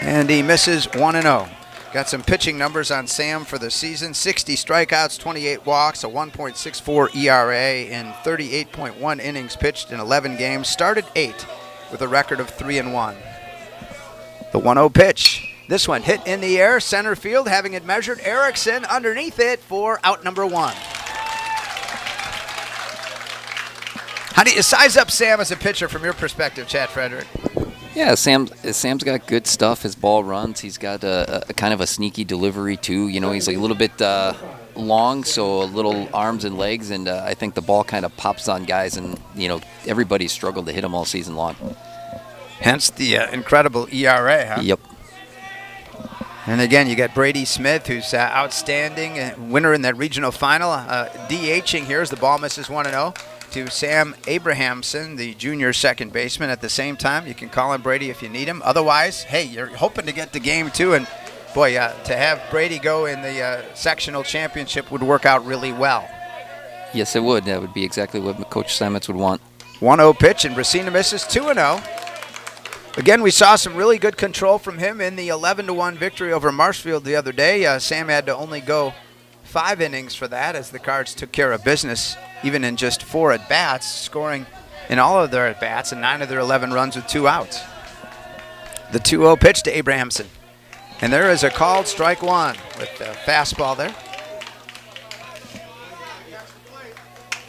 And he misses 1-0. Got some pitching numbers on Sam for the season. 60 strikeouts, 28 walks, a 1.64 ERA, in 38.1 innings pitched in 11 games. Started 8 with a record of 3-1. The 1-0 pitch. This one hit in the air, center field, having it measured. Erickson underneath it for out number 1. How do you size up Sam as a pitcher from your perspective, Chad Frederick? Yeah, Sam's got good stuff. His ball runs. He's got a kind of a sneaky delivery too. You know, he's like a little bit long, so a little arms and legs, and I think the ball kind of pops on guys, and you know everybody's struggled to hit him all season long. Hence the incredible ERA, huh? Yep. And again, you got Brady Smith, who's outstanding, winner in that regional final. DHing here as the ball misses 1-0 to Sam Abrahamson, the junior second baseman. At the same time, you can call him Brady if you need him. Otherwise, hey, you're hoping to get the game too. And boy, to have Brady go in the sectional championship would work out really well. Yes, it would. That would be exactly what Coach Stamets would want. 1-0 pitch, and Brasina misses 2-0. Again, we saw some really good control from him in the 11-1 victory over Marshfield the other day. Sam had to only go 5 innings for that as the Cards took care of business, even in just 4 at-bats, scoring in all of their at-bats and 9 of their 11 runs with 2 outs. The 2-0 pitch to Abrahamson. And there is a called strike 1 with the fastball there.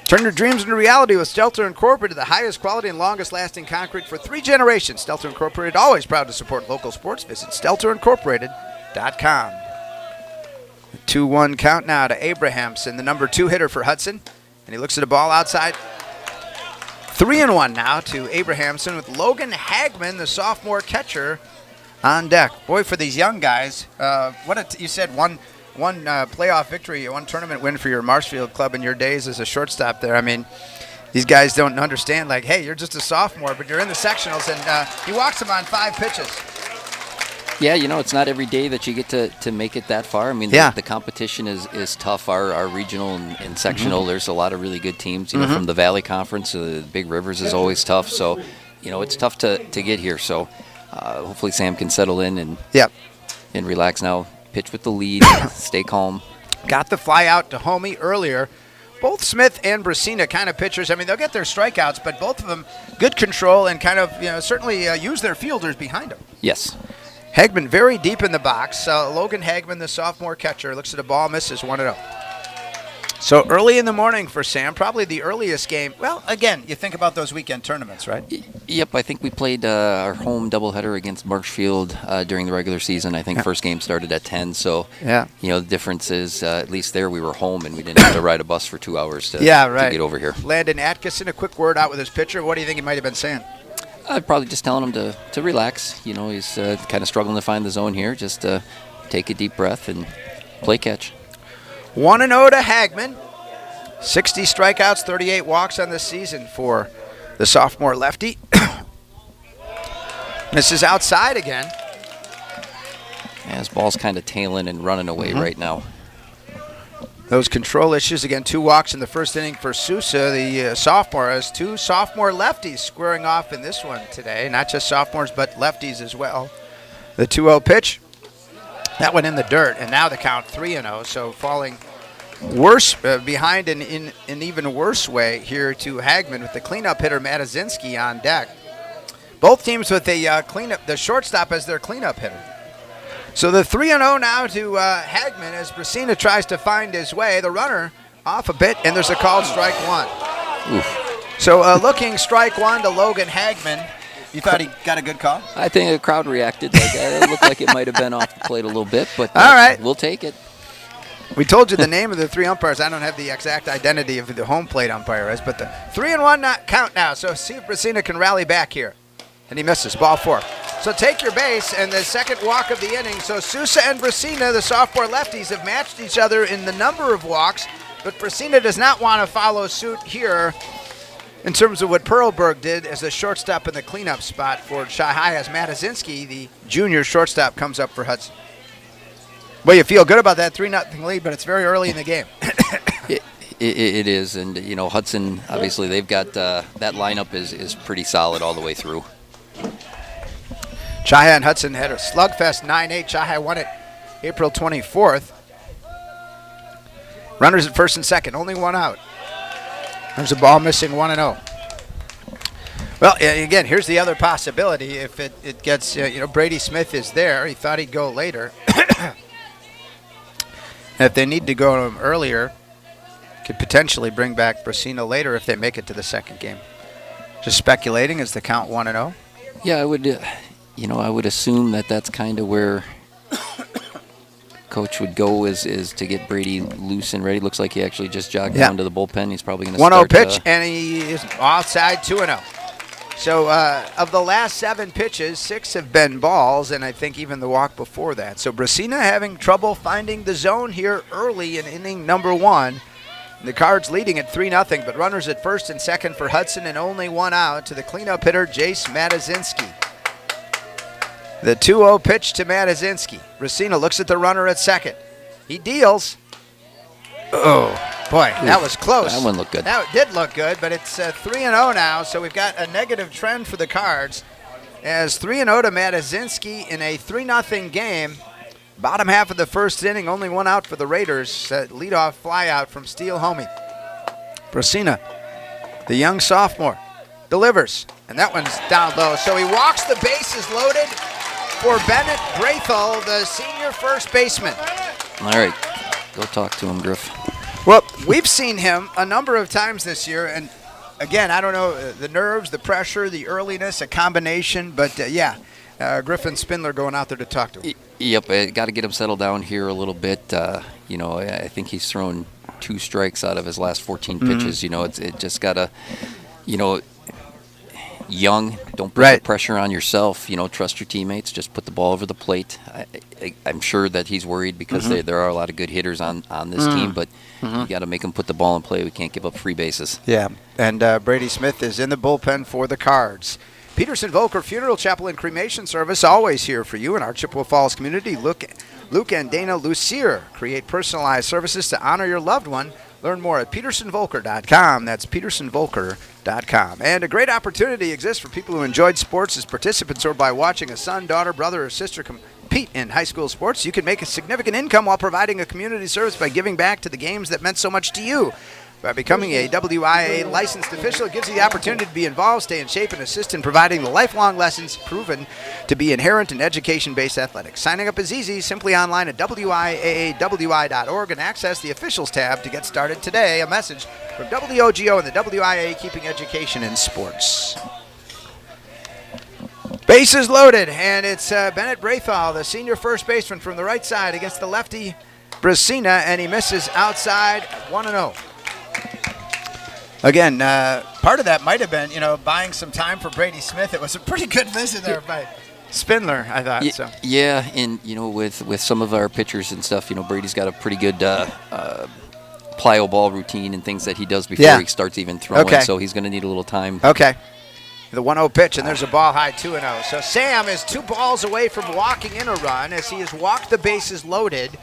Turn your dreams into reality with Stelter Incorporated, the highest quality and longest lasting concrete for 3 generations. Stelter Incorporated, always proud to support local sports. Visit StelterIncorporated.com. 2-1 count now to Abrahamson, the number 2 hitter for Hudson. And he looks at a ball outside. 3-1 now to Abrahamson with Logan Hagman, the sophomore catcher, on deck. Boy, for these young guys, you said one playoff victory, one tournament win for your Marshfield club in your days as a shortstop there. I mean, these guys don't understand, like, hey, you're just a sophomore, but you're in the sectionals, and he walks them on 5 pitches. Yeah, you know, it's not every day that you get to make it that far. I mean, the competition is tough. Our regional and sectional, there's a lot of really good teams. You know, from the Valley Conference, the Big Rivers is always tough. So, you know, it's tough to get here. So, hopefully Sam can settle in and relax now. Pitch with the lead, stay calm. Got the fly out to Homey earlier. Both Smith and Brasina kind of pitchers. I mean, they'll get their strikeouts, but both of them good control and kind of, you know, certainly use their fielders behind them. Yes. Hagman very deep in the box. Logan Hagman, the sophomore catcher, looks at a ball, misses 1-0. So early in the morning for Sam, probably the earliest game. Well, again, you think about those weekend tournaments, right? Yep, I think we played our home doubleheader against Marshfield during the regular season. I think first game started at 10, so you know, the difference is at least there we were home and we didn't have to ride a bus for 2 hours to get over here. Landon Atkinson, a quick word out with his pitcher. What do you think he might have been saying? I'd probably just telling him to relax. You know, he's kind of struggling to find the zone here. Just take a deep breath and play catch. 1-0 to Hagman. 60 strikeouts, 38 walks on the season for the sophomore lefty. This is outside again. Yeah, his ball's kind of tailing and running away right now. Those control issues. Again, 2 walks in the first inning for Sousa, the sophomore. Has 2 sophomore lefties squaring off in this one today. Not just sophomores, but lefties as well. The 2-0 pitch. That went in the dirt, and now the count 3-0. So falling worse behind in an even worse way here to Hagman with the cleanup hitter Matazinski on deck. Both teams with a cleanup, the shortstop as their cleanup hitter. So the 3-0 now to Hagman as Brasina tries to find his way. The runner off a bit, and there's a called strike one. Oof. So looking strike one to Logan Hagman. You thought he got a good call? I think the crowd reacted. It looked like it might have been off the plate a little bit, but all right, we'll take it. We told you the name of the 3 umpires. I don't have the exact identity of the home plate umpire is, but the 3-1 count now. So see if Brasina can rally back here. And he misses, ball 4. So take your base and the second walk of the inning. So Sousa and Brasina, the sophomore lefties, have matched each other in the number of walks, but Brasina does not want to follow suit here in terms of what Perlberg did as a shortstop in the cleanup spot for Chi-High as Matazinski, the junior shortstop, comes up for Hudson. Well, you feel good about that 3-0 lead, but it's very early in the game. It is, and Hudson, obviously they've got that lineup is pretty solid all the way through. Chi-High and Hudson had a slugfest 9-8. Chi-High won it April 24th. Runners at first and second, only one out. There's a ball missing, 1-0. Well, again, here's the other possibility. If it gets, Brady Smith is there. He thought he'd go later. If they need to go to him earlier, could potentially bring back Brasina later if they make it to the second game. Just speculating, is the count 1-0? Yeah, I would, I would assume that that's kind of where Coach would go is to get Brady loose and ready. Looks like he actually just jogged down to the bullpen. He's probably going to start. 1-0 pitch, and he is outside 2-0. So of the last 7 pitches, 6 have been balls, and I think even the walk before that. So Brasina having trouble finding the zone here early in inning number 1. The Cards leading at 3-0, but runners at first and second for Hudson and only one out to the cleanup hitter, Jace Matazinski. The 2-0 pitch to Matazinski. Brasina looks at the runner at second. He deals. Oh, boy, that was close. That one looked good. That did look good, but it's 3-0 now, so we've got a negative trend for the Cards. As 3-0 to Matazinski in a 3-0 game. Bottom half of the first inning, only one out for the Raiders. Leadoff flyout from Steele Homey. Brasina, the young sophomore, delivers, and that one's down low. So he walks the bases loaded for Bennett Braithel, the senior first baseman. All right, go talk to him, Griff. Well, we've seen him a number of times this year, and again, I don't know, the nerves, the pressure, the earliness, a combination, but Griffin Spindler going out there to talk to him. Yep, I got to get him settled down here a little bit. I think he's thrown 2 strikes out of his last 14 pitches. It just got to, young, don't put the pressure on yourself. Trust your teammates. Just put the ball over the plate. I'm sure that he's worried because there are a lot of good hitters on this team, but you got to make them put the ball in play. We can't give up free bases. Yeah, and Brady Smith is in the bullpen for the Cards. Peterson Volker Funeral Chapel and Cremation Service, always here for you in our Chippewa Falls community. Luke and Dana Lucier create personalized services to honor your loved one. Learn more at petersonvolker.com. That's petersonvolker.com. And a great opportunity exists for people who enjoyed sports as participants or by watching a son, daughter, brother, or sister compete in high school sports. You can make a significant income while providing a community service by giving back to the games that meant so much to you. By becoming a WIAA licensed official, it gives you the opportunity to be involved, stay in shape, and assist in providing the lifelong lessons proven to be inherent in education-based athletics. Signing up is easy. Simply online at WIAAWI.org and access the Officials tab to get started today. A message from WOGO and the WIAA, keeping education in sports. Bases loaded, and it's Bennett Braithal, the senior first baseman from the right side against the lefty Brasina, and he misses outside 1-0. Again, part of that might have been, buying some time for Brady Smith. It was a pretty good visit there by Spindler, I thought. Yeah, so. Yeah, and, with some of our pitchers and stuff, Brady's got a pretty good plyo ball routine and things that he does before he starts even throwing. Okay. So he's going to need a little time. Okay. The 1-0 pitch, and there's a ball high 2-0. So Sam is 2 balls away from walking in a run as he has walked the bases loaded.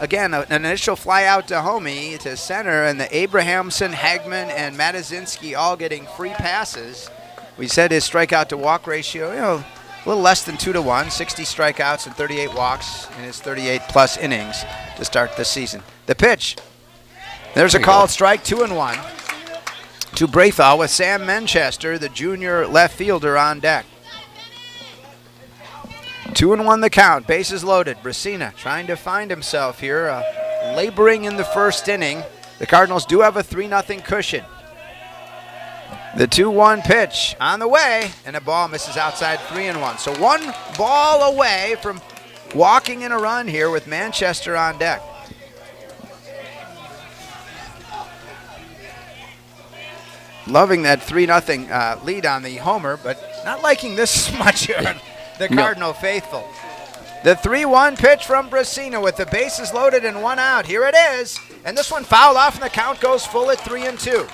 Again, an initial fly out to Homey to center, and the Abrahamson, Hagman, and Matazinski all getting free passes. We said his strikeout to walk ratio, a little less than 2-1, 60 strikeouts and 38 walks in his 38-plus innings to start the season. The pitch. There's a called strike, 2-1 to Brathall with Sam Manchester, the junior left fielder, on deck. 2-1 the count, bases loaded. Brasina trying to find himself here, laboring in the first inning. The Cardinals do have a 3-0 cushion. The 2-1 pitch on the way, and a ball misses outside, 3-1. So one ball away from walking in a run here with Manchester on deck. Loving that 3-0 lead on the homer, but not liking this much here, the Cardinal faithful. The 3-1 pitch from Brasina with the bases loaded and one out. Here it is, and this one fouled off, and the count goes full at 3-2.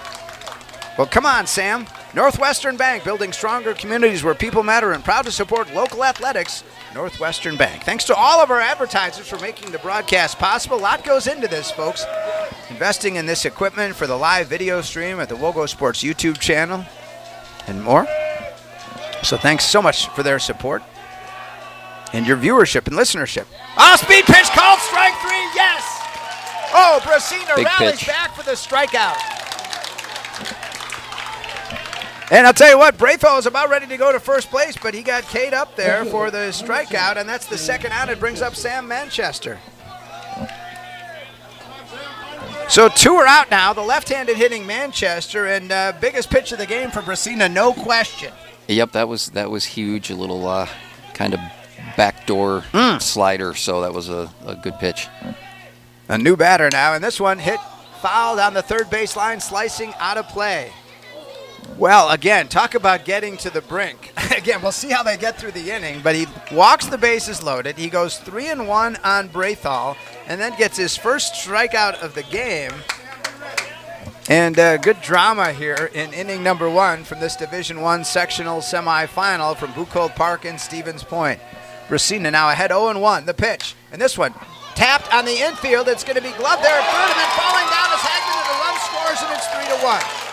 Well, come on, Sam. Northwestern Bank, building stronger communities where people matter, and proud to support local athletics. Northwestern Bank. Thanks to all of our advertisers for making the broadcast possible. A lot goes into this, folks. Investing in this equipment for the live video stream at the WOGO Sports YouTube channel and more. So thanks so much for their support and your viewership and listenership. Off-speed pitch, called strike 3, yes! Oh, Brasina Big rallies pitch. back for the strikeout. And I'll tell you what, Brathall is about ready to go to first place, but he got K'd up there for the strikeout, and that's the second out. It brings up Sam Manchester. So 2 are out now, the left-handed hitting Manchester, and biggest pitch of the game for Brasina, no question. Yep, that was huge. A little kind of backdoor slider, so that was a good pitch. A new batter now, and this one hit fouled on the third baseline, slicing out of play. Well, again, talk about getting to the brink. Again, we'll see how they get through the inning, but he walks the bases loaded. He goes 3-1 on Brathall, and then gets his first strikeout of the game. And good drama here in inning number 1 from this Division I sectional semifinal from Bukolt Park in Stevens Point. Brasina now ahead 0-1, the pitch. And this one tapped on the infield. It's going to be gloved there at third, and then falling down is Hagman, and the run scores, and it's 3-1.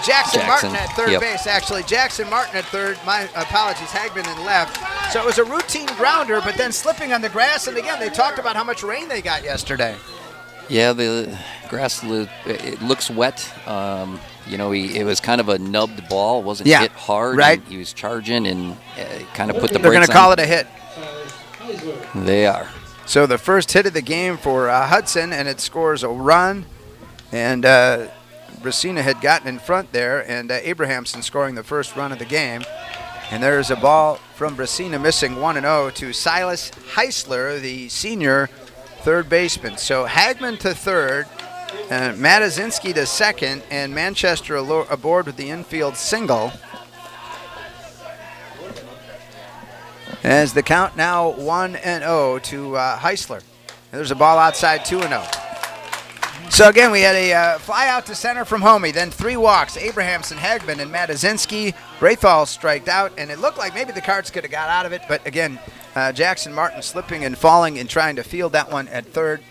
Jackson Martin at third base, actually. Jackson Martin at third. My apologies, Hagman in left. So it was a routine grounder, but then slipping on the grass. And again, they talked about how much rain they got yesterday. Yeah, the grass, it looks wet. It was kind of a nubbed ball. It wasn't hit hard. Right. He was charging and kind of put the They're brakes on. going to call it a hit. They are. So the first hit of the game for Hudson, and it scores a run. And Brasina had gotten in front there, and Abrahamson scoring the first run of the game. And there's a ball from Brasina missing 1-0 to Silas Heisler, the senior third baseman. So Hagman to third, Matazinski to second, and Manchester aboard with the infield single. As the count now 1-0 to Heisler. And there's a ball outside, 2-0. So again, we had a fly out to center from Homey, then 3 walks, Abrahamson, Hagman, and Matazinski. Brathall striked out, and it looked like maybe the Cards could have got out of it, but again, Jackson Martin slipping and falling and trying to field that one at third.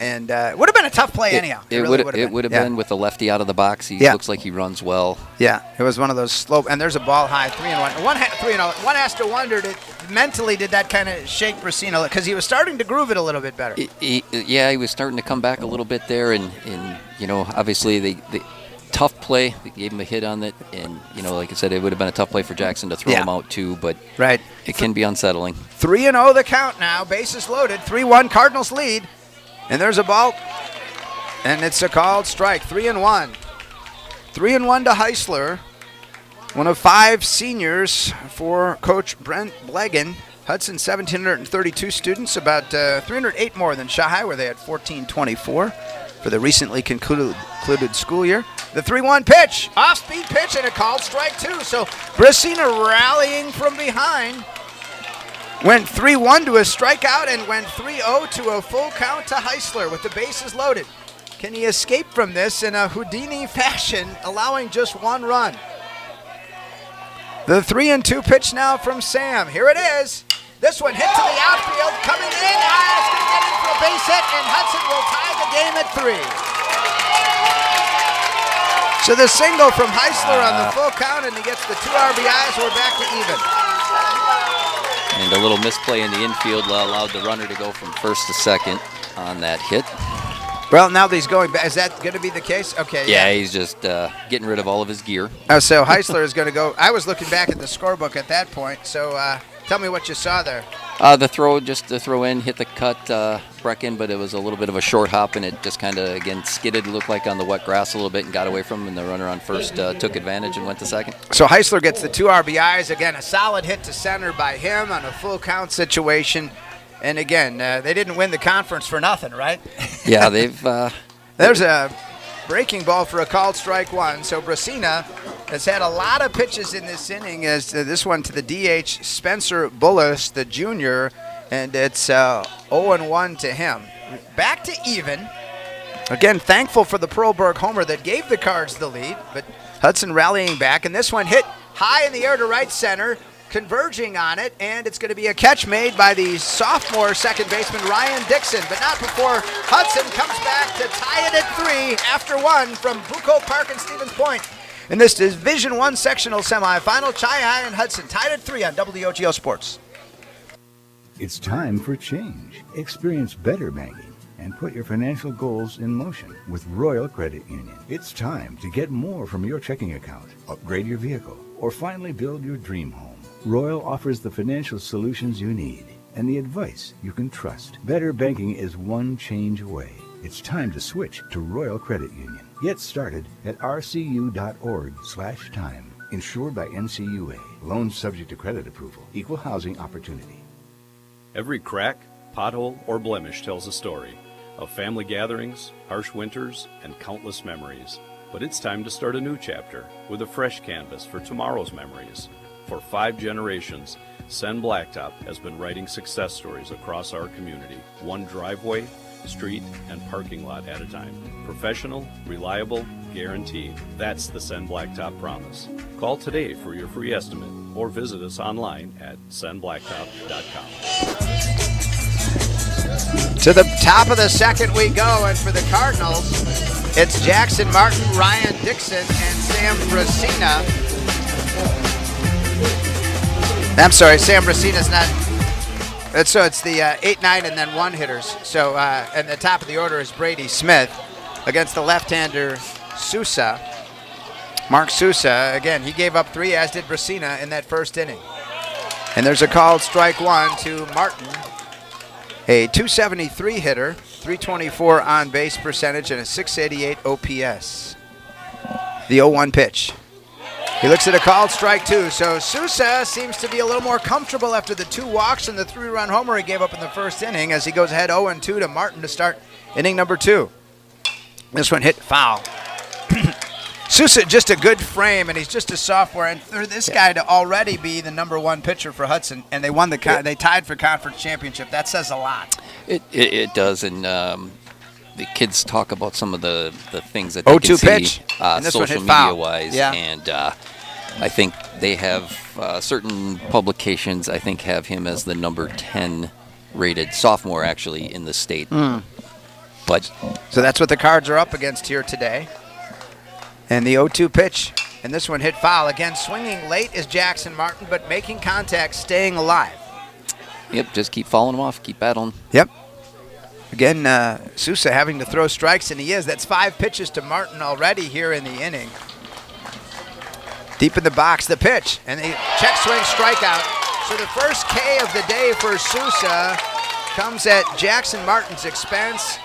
And it would have been a tough play anyhow. It would have been with the lefty out of the box. He looks like he runs well. Yeah, it was one of those slow, and there's a ball high, 3-1. One has to wonder, mentally, did that kind of shake Brasina? Because he was starting to groove it a little bit better. He was starting to come back a little bit there, and obviously the tough play. They gave him a hit on it, and like I said, it would have been a tough play for Jackson to throw him out too. But it can be unsettling. 3-0 the count now, bases loaded, 3-1 Cardinals lead. And there's a ball, and it's a called strike, 3-1. 3-1 to Heisler, one of 5 seniors for Coach Brent Blegan. Hudson, 1,732 students, about 308 more than Shanghai, where they had 1,424 for the recently concluded school year. The 3-1 pitch, off-speed pitch, and a called strike 2. So Brasina rallying from behind. Went 3-1 to a strikeout and went 3-0 to a full count to Heisler with the bases loaded. Can he escape from this in a Houdini fashion, allowing just 1 run? The 3-2 pitch now from Sam. Here it is. This one hit to the outfield, coming in. It's going to get in for a base hit, and Hudson will tie the game at 3. So the single from Heisler on the full count, and he gets the 2 RBIs. We're back to even. And a little misplay in the infield allowed the runner to go from first to second on that hit. Well, now that he's going back, is that going to be the case? Okay. Yeah, he's just getting rid of all of his gear. So Heisler is going to go. I was looking back at the scorebook at that point, so tell me what you saw there. The throw in, hit the cut, Brecken, but it was a little bit of a short hop, and it just kind of, again, skidded, looked like on the wet grass a little bit and got away from him, and the runner on first took advantage and went to second. So Heisler gets the 2 RBIs. Again, a solid hit to center by him on a full count situation. And again, they didn't win the conference for nothing, right? Yeah, they've... There's a breaking ball for a called strike 1. So Brasina has had a lot of pitches in this inning, as this one to the DH, Spencer Bullis, the junior, and it's 0-1 to him. Back to even. Again, thankful for the Perlberg homer that gave the Cards the lead, but Hudson rallying back, and this one hit high in the air to right center, converging on it, and it's going to be a catch made by the sophomore second baseman Ryan Dixon, but not before Hudson comes back to tie it at 3 after 1 from Bukolt Park and Stevens Point. In this Division I sectional semifinal, Chi-High and Hudson tied at 3 on WOGO Sports. It's time for change. Experience better banking and put your financial goals in motion with Royal Credit Union. It's time to get more from your checking account, upgrade your vehicle, or finally build your dream home. Royal offers the financial solutions you need and the advice you can trust. Better banking is one change away. It's time to switch to Royal Credit Union. Get started at rcu.org/time. Insured by NCUA. Loans subject to credit approval. Equal housing opportunity. Every crack, pothole, or blemish tells a story of family gatherings, harsh winters, and countless memories. But it's time to start a new chapter with a fresh canvas for tomorrow's memories. For 5 generations, Sen Blacktop has been writing success stories across our community, one driveway, street, and parking lot at a time. Professional, reliable, guaranteed. That's the Sen Blacktop promise. Call today for your free estimate or visit us online at senblacktop.com. To the top of the second we go, and for the Cardinals, it's Jackson Martin, Ryan Dixon, and Sam Brasina. I'm sorry, Sam Brasina's not. So it's the 8, 9, and then 1 hitters. So and the top of the order is Brady Smith against the left-hander Sousa. Mark Sousa, again, he gave up 3, as did Brasina in that first inning. And there's a called strike 1 to Martin, a 273 hitter, 324 on-base percentage, and a 688 OPS. The 0-1 pitch. He looks at a called strike 2, so Sousa seems to be a little more comfortable after the 2 walks and the 3-run homer he gave up in the first inning, as he goes ahead 0-2 to Martin to start inning number 2. This one hit foul. Sousa, just a good frame, and he's just a sophomore, and for this guy to already be the number 1 pitcher for Hudson, and they won they tied for conference championship, that says a lot. It does, and the kids talk about some of the things that they can see pitch. social media-wise, and I think they have certain publications, I think, have him as the number 10 rated sophomore, actually, in the state. But so that's what the Cards are up against here today. And the 0-2 pitch, and this one hit foul. Again, swinging late is Jackson Martin, but making contact, staying alive. Yep, just keep following him off, keep battling. Yep. Again, Sousa having to throw strikes, and he is. That's 5 pitches to Martin already here in the inning. Deep in the box, the pitch, and the check swing strikeout. So the first K of the day for Sousa comes at Jackson Martin's expense,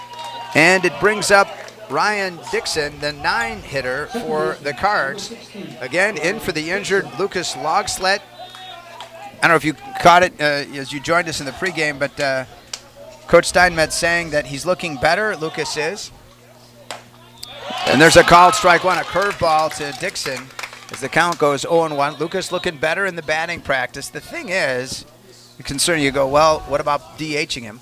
and it brings up Ryan Dixon, the 9 hitter for the Cards. Again, in for the injured Lucas Logslet. I don't know if you caught it as you joined us in the pregame, but Coach Steinmetz saying that he's looking better. Lucas is. And there's a called strike 1, a curveball to Dixon as the count goes 0-1. Lucas looking better in the batting practice. The thing is, the concern, you go, well, what about DHing him?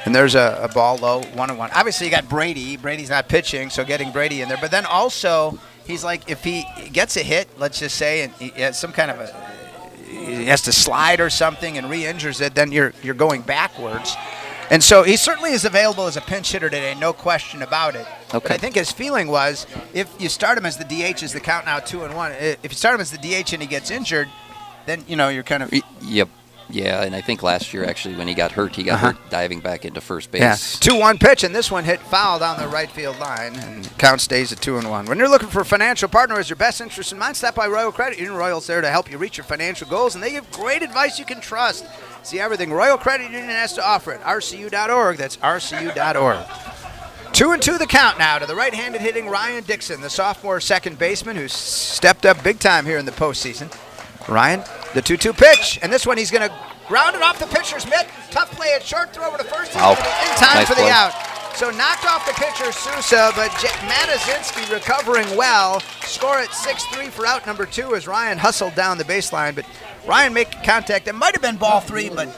And there's a ball low, 1-1. Obviously, you got Brady. Brady's not pitching, so getting Brady in there. But then also, he's like, if he gets a hit, let's just say, and he has some kind of he has to slide or something and re-injures it, then you're going backwards. And so he certainly is available as a pinch hitter today, no question about it. Okay. But I think his feeling was, if you start him as the DH, is the count now 2-1. If you start him as the DH and he gets injured, then, you're kind of... Yep. Yeah, and I think last year, actually, when he got hurt diving back into first base. Yeah, 2-1 pitch, and this one hit foul down the right field line, and count stays at 2-1. When you're looking for a financial partner with your best interest in mind, stop by Royal Credit Union. Royal's there to help you reach your financial goals, and they give great advice you can trust. See everything Royal Credit Union has to offer at rcu.org. That's rcu.org. 2-2 the count now to the right-handed hitting Ryan Dixon, the sophomore second baseman who's stepped up big time here in the postseason. Ryan, the 2-2 pitch, and this one he's going to ground it off the pitcher's mitt. Tough play at short, throw over to first. In time for the out. So knocked off the pitcher Sousa, but Matazinski recovering well. Score at 6-3 for out number 2 as Ryan hustled down the baseline, but Ryan making contact. It might have been ball 3, but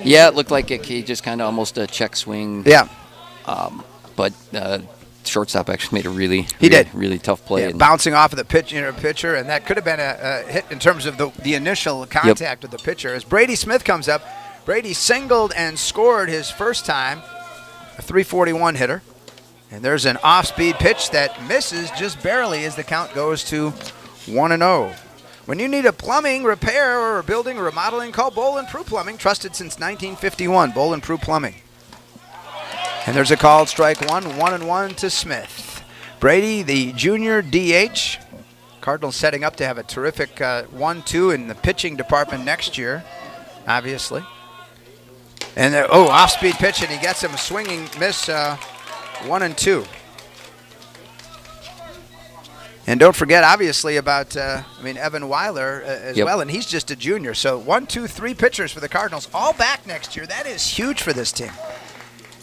yeah, it looked like he just kind of almost a check swing. Yeah. But shortstop actually made a really tough play. Yeah, bouncing off of the pitcher, and that could have been a hit in terms of the initial contact with the pitcher. As Brady Smith comes up, Brady singled and scored his first time, a .341 hitter. And there's an off-speed pitch that misses just barely as the count goes to 1-0. When you need a plumbing repair or a building or remodeling, call Bowl & Prue Plumbing, trusted since 1951. Bowl & Prue Plumbing. And there's a called strike 1-1 to Smith. Brady, the junior DH. Cardinals setting up to have a terrific 1-2 in the pitching department next year, obviously. And off-speed pitch, and he gets him a swinging miss, 1-2. And don't forget, obviously, about Evan Weiler as well, and he's just a junior. So 1, 2, 3 pitchers for the Cardinals, all back next year. That is huge for this team.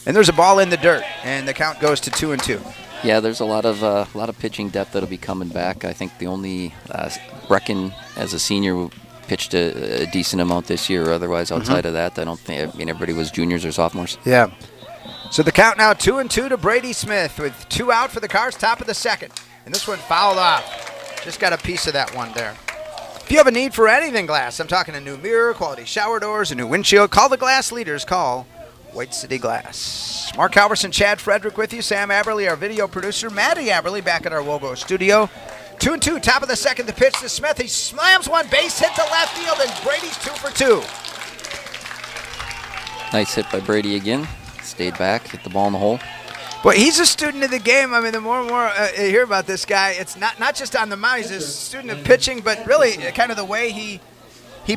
And there's a ball in the dirt, and the count goes to 2-2. Yeah, there's a lot of pitching depth that'll be coming back. I think the only Brecken as a senior pitched a decent amount this year. Otherwise, outside of that, I don't think. Everybody was juniors or sophomores. Yeah. So the count now 2-2 to Brady Smith with 2 out for the Cards, top of the second. And this one fouled off. Just got a piece of that one there. If you have a need for anything glass, I'm talking a new mirror, quality shower doors, a new windshield, call the glass leaders. Call White City Glass. Mark Halverson, Chad Frederick with you. Sam Aberly, our video producer. Maddie Aberly back at our WOGO studio. 2-2, top of the second, the pitch to Smith. He slams one, base hit to left field, and Brady's 2 for 2. Nice hit by Brady again. Stayed back, hit the ball in the hole. Well, he's a student of the game. The more and more you hear about this guy, it's not just on the mound. He's a student of pitching, but really kind of the way he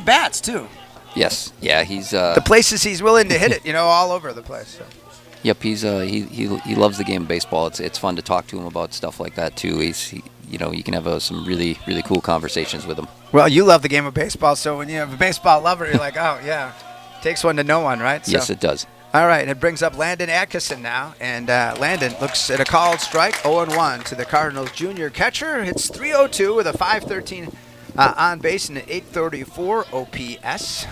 bats, too. Yes. Yeah, he's... the places he's willing to hit it, all over the place. So. Yep, he's he loves the game of baseball. It's fun to talk to him about stuff like that, too. You can have some really, really cool conversations with him. Well, you love the game of baseball, so when you have a baseball lover, you're like, oh, yeah. Takes one to know one, right? Yes, it does. All right, and it brings up Landon Atkinson now, and Landon looks at a called strike, 0-1 to the Cardinals junior catcher. Hits .302 with a .513 on base and an .834 OPS.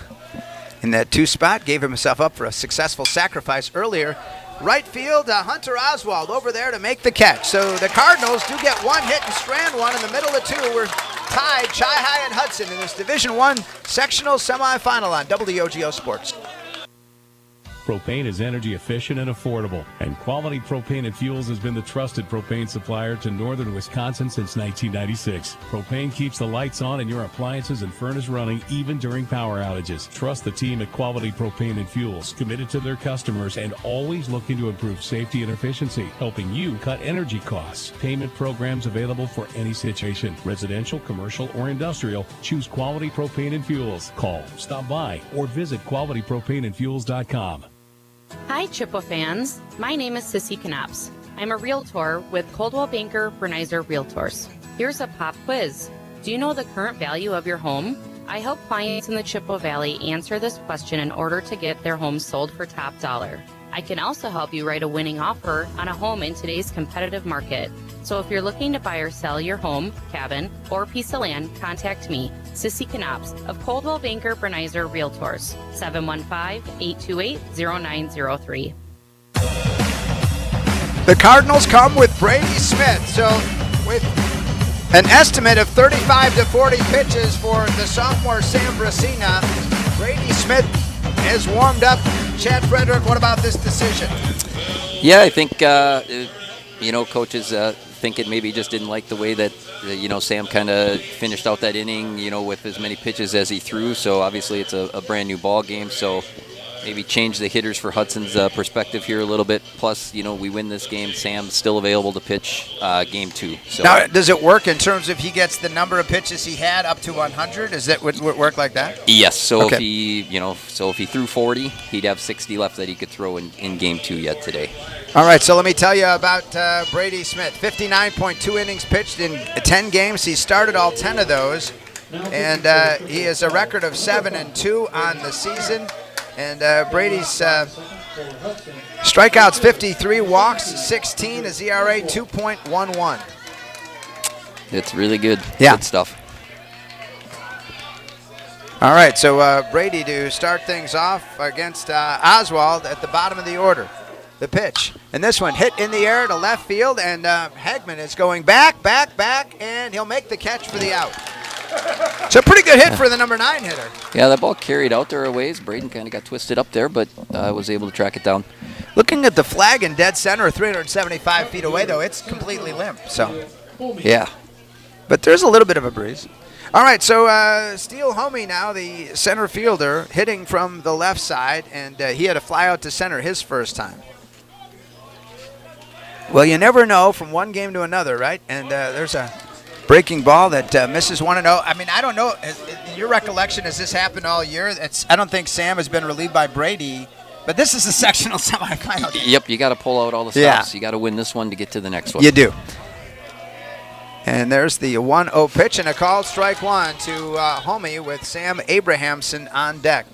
In that 2 spot, gave himself up for a successful sacrifice earlier. Right field, Hunter Oswald over there to make the catch. So the Cardinals do get 1 hit and strand 1 in the middle of 2. We're tied Chi-High and Hudson in this Division I sectional semifinal on WOGO Sports. Propane is energy efficient and affordable, and Quality Propane and Fuels has been the trusted propane supplier to northern Wisconsin since 1996. Propane keeps the lights on and your appliances and furnace running even during power outages. Trust the team at Quality Propane and Fuels, committed to their customers and always looking to improve safety and efficiency, helping you cut energy costs. Payment programs available for any situation, residential, commercial, or industrial. Choose Quality Propane and Fuels. Call, stop by, or visit qualitypropaneandfuels.com. Hi, Chippewa fans. My name is Sissy Knops. I'm a realtor with Coldwell Banker Bernizer Realtors. Here's a pop quiz. Do you know the current value of your home? I help clients in the Chippewa Valley answer this question in order to get their homes sold for top dollar. I can also help you write a winning offer on a home in today's competitive market. So if you're looking to buy or sell your home, cabin, or piece of land, contact me, Sissy Knops of Coldwell Banker Bernizer Realtors, 715-828-0903. The Cardinals come with Brady Smith. So with an estimate of 35 to 40 pitches for the sophomore Sam Brasina, Brady Smith has warmed up. Chad Frederick, what about this decision? Yeah, I think coaches thinking maybe he just didn't like the way that, Sam kind of finished out that inning, with as many pitches as he threw. So obviously it's a brand new ball game. So maybe change the hitters for Hudson's perspective here a little bit. Plus, we win this game. Sam's still available to pitch game 2. So now, does it work in terms of he gets the number of pitches he had up to 100? Is that would work like that? Yes. So okay. if he threw 40, he'd have 60 left that he could throw in game 2 yet today. All right, so let me tell you about Brady Smith. 59.2 innings pitched in 10 games. He started all 10 of those, and he has a record of 7-2 on the season. And Brady's strikeouts 53, walks 16, his ERA 2.11. It's really good. Yeah. Good stuff. All right, so Brady to start things off against Oswald at the bottom of the order. The pitch. And this one hit in the air to left field, and Hagman is going back, and he'll make the catch for the out. It's a pretty good hit for the number 9 hitter. Yeah, that ball carried out there a ways. Braden kind of got twisted up there, but was able to track it down. Looking at the flag in dead center, 375 feet away, though, it's completely limp. So, yeah. But there's a little bit of a breeze. All right, so Steele Homey now, the center fielder, hitting from the left side, and he had a fly out to center his first time. Well, you never know from one game to another, right? And there's a breaking ball that misses 1-0. I mean, I don't know. In your recollection, has this happened all year? I don't think Sam has been relieved by Brady, but this is a sectional semifinal. Yep, you got to pull out all the stops. Yeah. You got to win this one to get to the next one. You do. And there's the 1-0 pitch and a called strike one to Homey with Sam Abrahamson on deck.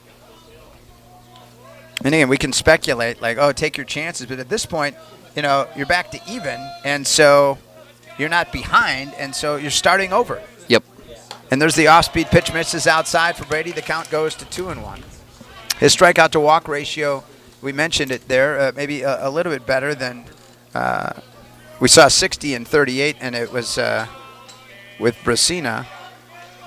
And again, we can speculate, like, oh, take your chances. But at this point, you're back to even, and so you're not behind, and so you're starting over. Yep. And there's the off-speed pitch, misses outside for Brady. The count goes to 2-1. His strikeout to walk ratio, we mentioned it there, maybe a little bit better than we saw 60 and 38, and it was with Brasina,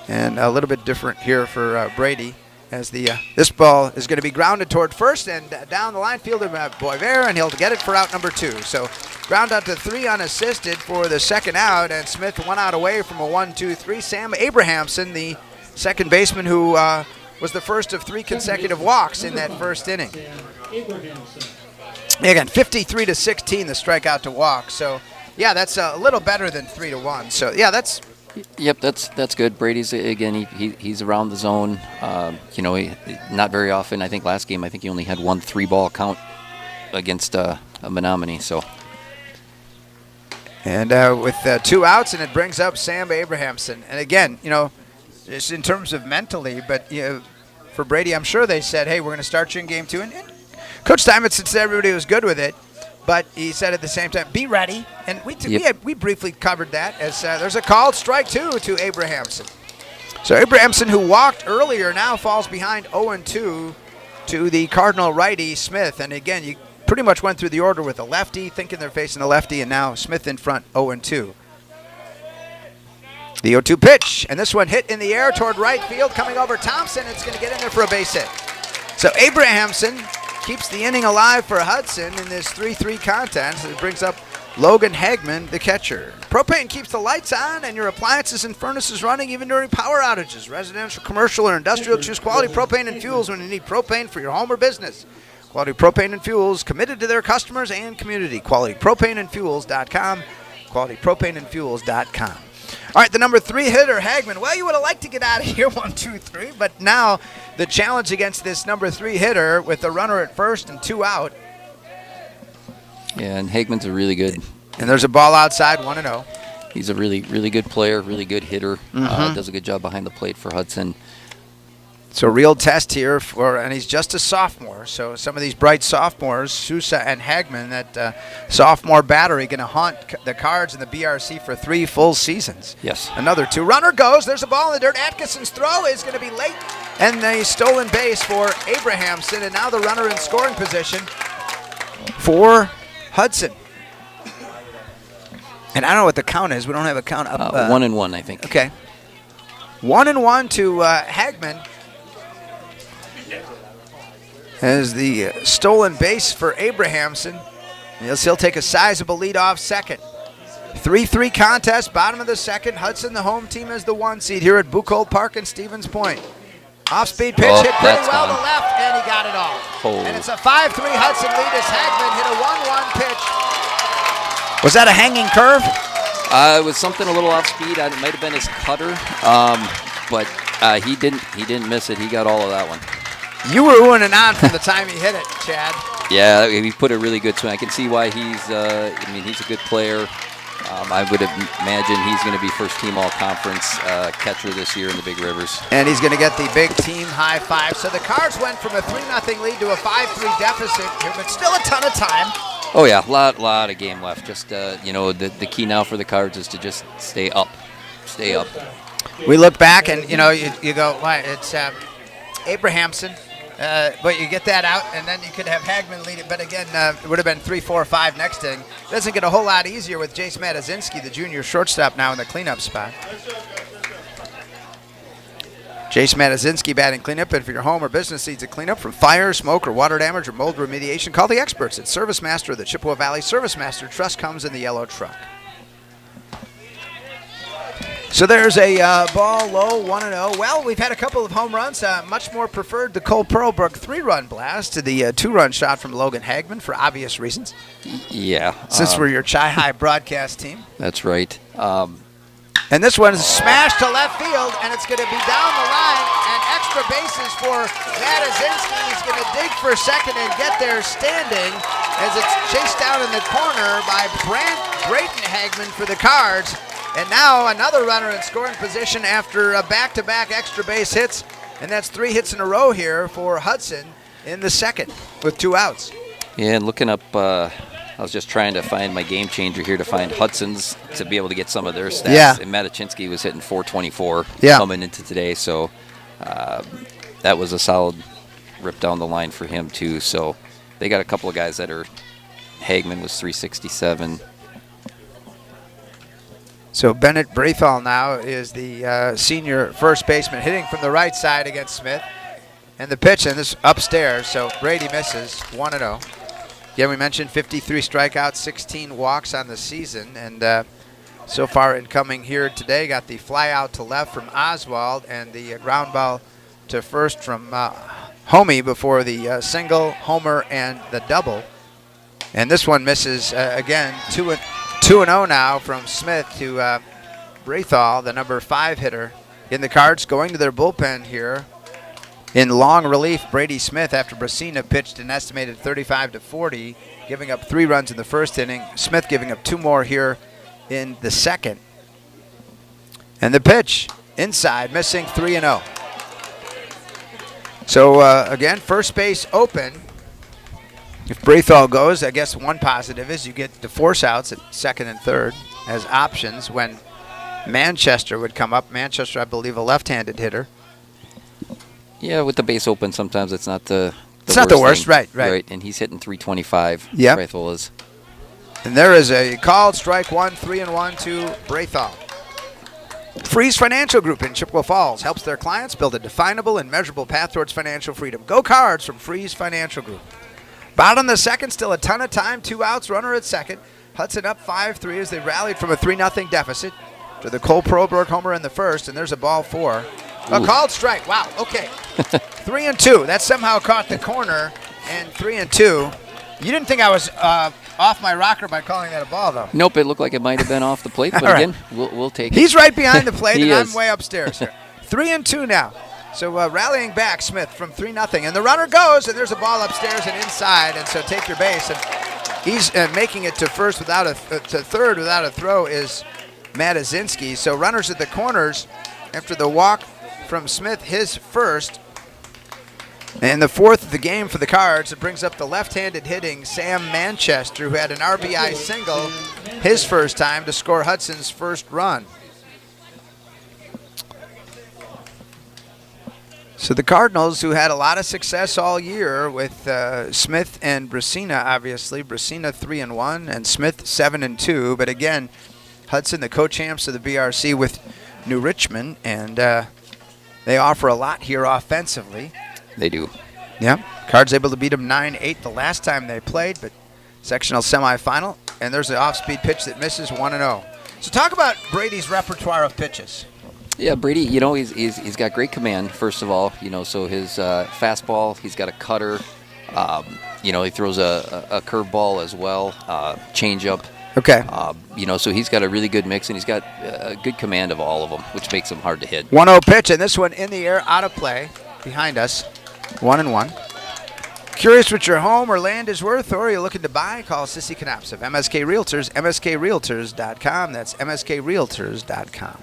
and a little bit different here for Brady. As this ball is going to be grounded toward first and down the line, fielder Boisvert, and he'll get it for out number 2. So ground out to 3 unassisted for the second out, and Smith 1 out away from a 1-2-3. Sam Abrahamson, the second baseman who was the first of 3 consecutive walks in that first inning. Again, 53-16 the strikeout to walk. So yeah, that's a little better than 3-1. So yeah, that's. Yep, that's good. Brady's again. He's around the zone. Not very often. I think last game, he only had 1 3-ball count against a Menominee. So, and with 2 outs, and it brings up Sam Abrahamson. And again, just in terms of mentally, but for Brady, I'm sure they said, "Hey, we're going to start you in game 2." And Coach Steinmetz said everybody was good with it. But he said at the same time, be ready. And we briefly covered that as there's a called strike 2 to Abrahamson. So Abrahamson, who walked earlier, now falls behind 0-2 to the Cardinal righty Smith. And again, you pretty much went through the order with a lefty, thinking they're facing a lefty, and now Smith in front 0-2. The 0-2 pitch, and this one hit in the air toward right field, coming over Thompson. It's going to get in there for a base hit. So Abrahamson keeps the inning alive for Hudson in this 3-3 contest. It brings up Logan Hagman, the catcher. Propane keeps the lights on and your appliances and furnaces running even during power outages. Residential, commercial, or industrial, choose Quality Propane and Fuels when you need propane for your home or business. Quality Propane and Fuels, committed to their customers and community. QualityPropaneandFuels.com. QualityPropaneandFuels.com. All right, the number 3 hitter, Hagman. Well, you would have liked to get out of here 1-2-3, but now the challenge against this number 3 hitter with the runner at first and 2 out. Yeah, and Hagman's a really good. And there's a ball outside, 1-0. He's a really, really good player, really good hitter. Mm-hmm. Does a good job behind the plate for Hudson. So real test here and he's just a sophomore. So some of these bright sophomores, Sousa and Hagman, that sophomore battery going to haunt the Cards in the BRC for 3 full seasons. Yes. Another 2. Runner goes. There's a ball in the dirt. Atkinson's throw is going to be late. And a stolen base for Abrahamson. And now the runner in scoring position for Hudson. And I don't know what the count is. We don't have a count up. 1-1, I think. Okay. 1-1 to Hagman. As the stolen base for Abrahamson He'll still take a sizable lead off second. 3-3 contest, bottom of the second. Hudson, the home team, is the 1 seed here at Bukolt Park and Stevens Point. Off-speed pitch hit pretty well to left, and he got it off. And it's a 5-3 Hudson lead as Hagman hit a 1-1 pitch. Was that a hanging curve? It was something a little off speed. It might have been his cutter, but he didn't miss it. He got all of that one. You were oohing and on from the time he hit it, Chad. Yeah, he put a really good swing. I can see why he's a good player. I would imagine he's going to be first team all-conference catcher this year in the Big Rivers. And he's going to get the big team high five. So the Cards went from a 3-0 lead to a 5-3 deficit here, but still a ton of time. Oh yeah, lot of game left. Just the key now for the Cards is to just stay up. We look back and you go, why it's Abrahamson. But you get that out, and then you could have Hagman lead it. But again, it would have been 3-4-5 next inning. Doesn't get a whole lot easier with Jace Matazinski, the junior shortstop, now in the cleanup spot. Jace Matazinski batting cleanup. And if your home or business needs a cleanup from fire, smoke, or water damage or mold remediation, call the experts at Service Master of the Chippewa Valley. Service Master Trust comes in the yellow truck. So there's a ball low, 1-0. Well, we've had a couple of home runs. Much more preferred the Cole Pearlbrook 3-run blast to the 2-run shot from Logan Hagman for obvious reasons. Yeah. Since we're your Chi High broadcast team. That's right. And this one is smashed to left field, and it's going to be down the line, and extra bases for Matazinski. He's going to dig for second and get there standing as it's chased down in the corner by Brayton Hagman for the Cards. And now another runner in scoring position after back-to-back extra base hits. And that's 3 hits in a row here for Hudson in the second with 2 outs. Yeah, and looking up, I was just trying to find my game changer here to find Hudson's to be able to get some of their stats. Yeah. And Matachinsky was hitting 424 yeah. coming into today. So that was a solid rip down the line for him, too. So they got a couple of guys that are, Hagman was 367. So Bennett Braithall now is the senior first baseman hitting from the right side against Smith. And the pitch, and this upstairs, so Brady misses 1-0. Yeah, we mentioned 53 strikeouts, 16 walks on the season. And so far incoming here today, got the fly out to left from Oswald and the ground ball to first from Homey before the single, homer, and the double. And this one misses again, 2-0 now from Smith to Braithall, the number 5 hitter in the Cards, going to their bullpen here. In long relief, Brady Smith, after Brasina pitched an estimated 35-40, giving up 3 runs in the first inning. Smith giving up 2 more here in the second. And the pitch, inside, missing 3-0. So again, first base open. If Braithall goes, I guess one positive is you get the force outs at second and third as options when Manchester would come up. Manchester, I believe, a left-handed hitter. Yeah, with the base open, sometimes it's not the it's not the worst, thing. right. And he's hitting 325. Yep. Braithall is. And there is a called strike 1, 3-1 to Braithall. Freeze Financial Group in Chippewa Falls helps their clients build a definable and measurable path towards financial freedom. Go Cards from Freeze Financial Group. Bottom of the second, still a ton of time. 2 outs, runner at second. Hudson up 5-3 as they rallied from a 3-0 deficit to the Cole Pearlbrook homer in the first, and there's a ball 4. A called strike. Wow, okay. 3-2. That somehow caught the corner, and 3-2. You didn't think I was off my rocker by calling that a ball, though. Nope, it looked like it might have been off the plate, but again, we'll take it. He's right behind the plate, and is. I'm way upstairs here. 3-2 now. So rallying back, Smith from 3-0, and the runner goes, and there's a ball upstairs and inside, and so take your base. And he's making it to first without to third without a throw is Matazinski. So runners at the corners after the walk from Smith, his first. And the 4th of the game for the Cards. It brings up the left-handed hitting Sam Manchester, who had an RBI single his first time to score Hudson's first run. So the Cardinals, who had a lot of success all year with Smith and Brasina, obviously. Brasina 3-1 and Smith 7-2. But again, Hudson, the co-champs of the BRC with New Richmond, and they offer a lot here offensively. They do. Yeah. Cards able to beat them 9-8 the last time they played, but sectional semifinal. And there's the off-speed pitch that misses 1-0. So talk about Brady's repertoire of pitches. Yeah, Brady, he's got great command, first of all. So his fastball, he's got a cutter. He throws a curveball as well, changeup. Okay. So he's got a really good mix, and he's got a good command of all of them, which makes him hard to hit. 1-0 pitch, and this one in the air, out of play, behind us, 1-1. Curious what your home or land is worth, or you're looking to buy? Call Sissy Knops of MSK Realtors, MSKRealtors.com. That's MSKRealtors.com.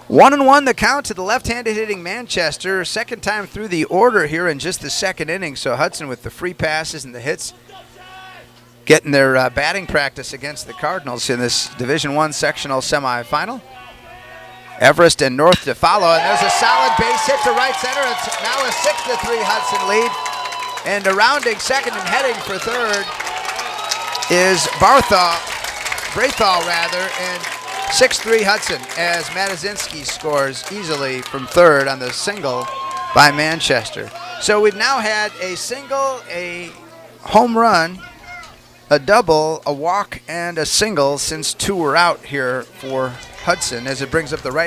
1-1 the count to the left-handed hitting Manchester. Second time through the order here in just the second inning. So Hudson with the free passes and the hits, getting their batting practice against the Cardinals in this Division I sectional semifinal. Everest and North to follow, and there's a solid base hit to right center. It's now a 6-3 Hudson lead. And rounding second and heading for third is Brathall, and 6-3 Hudson as Matazinski scores easily from third on the single by Manchester. So we've now had a single, a home run, a double, a walk, and a single since two were out here for Hudson, as it brings up the right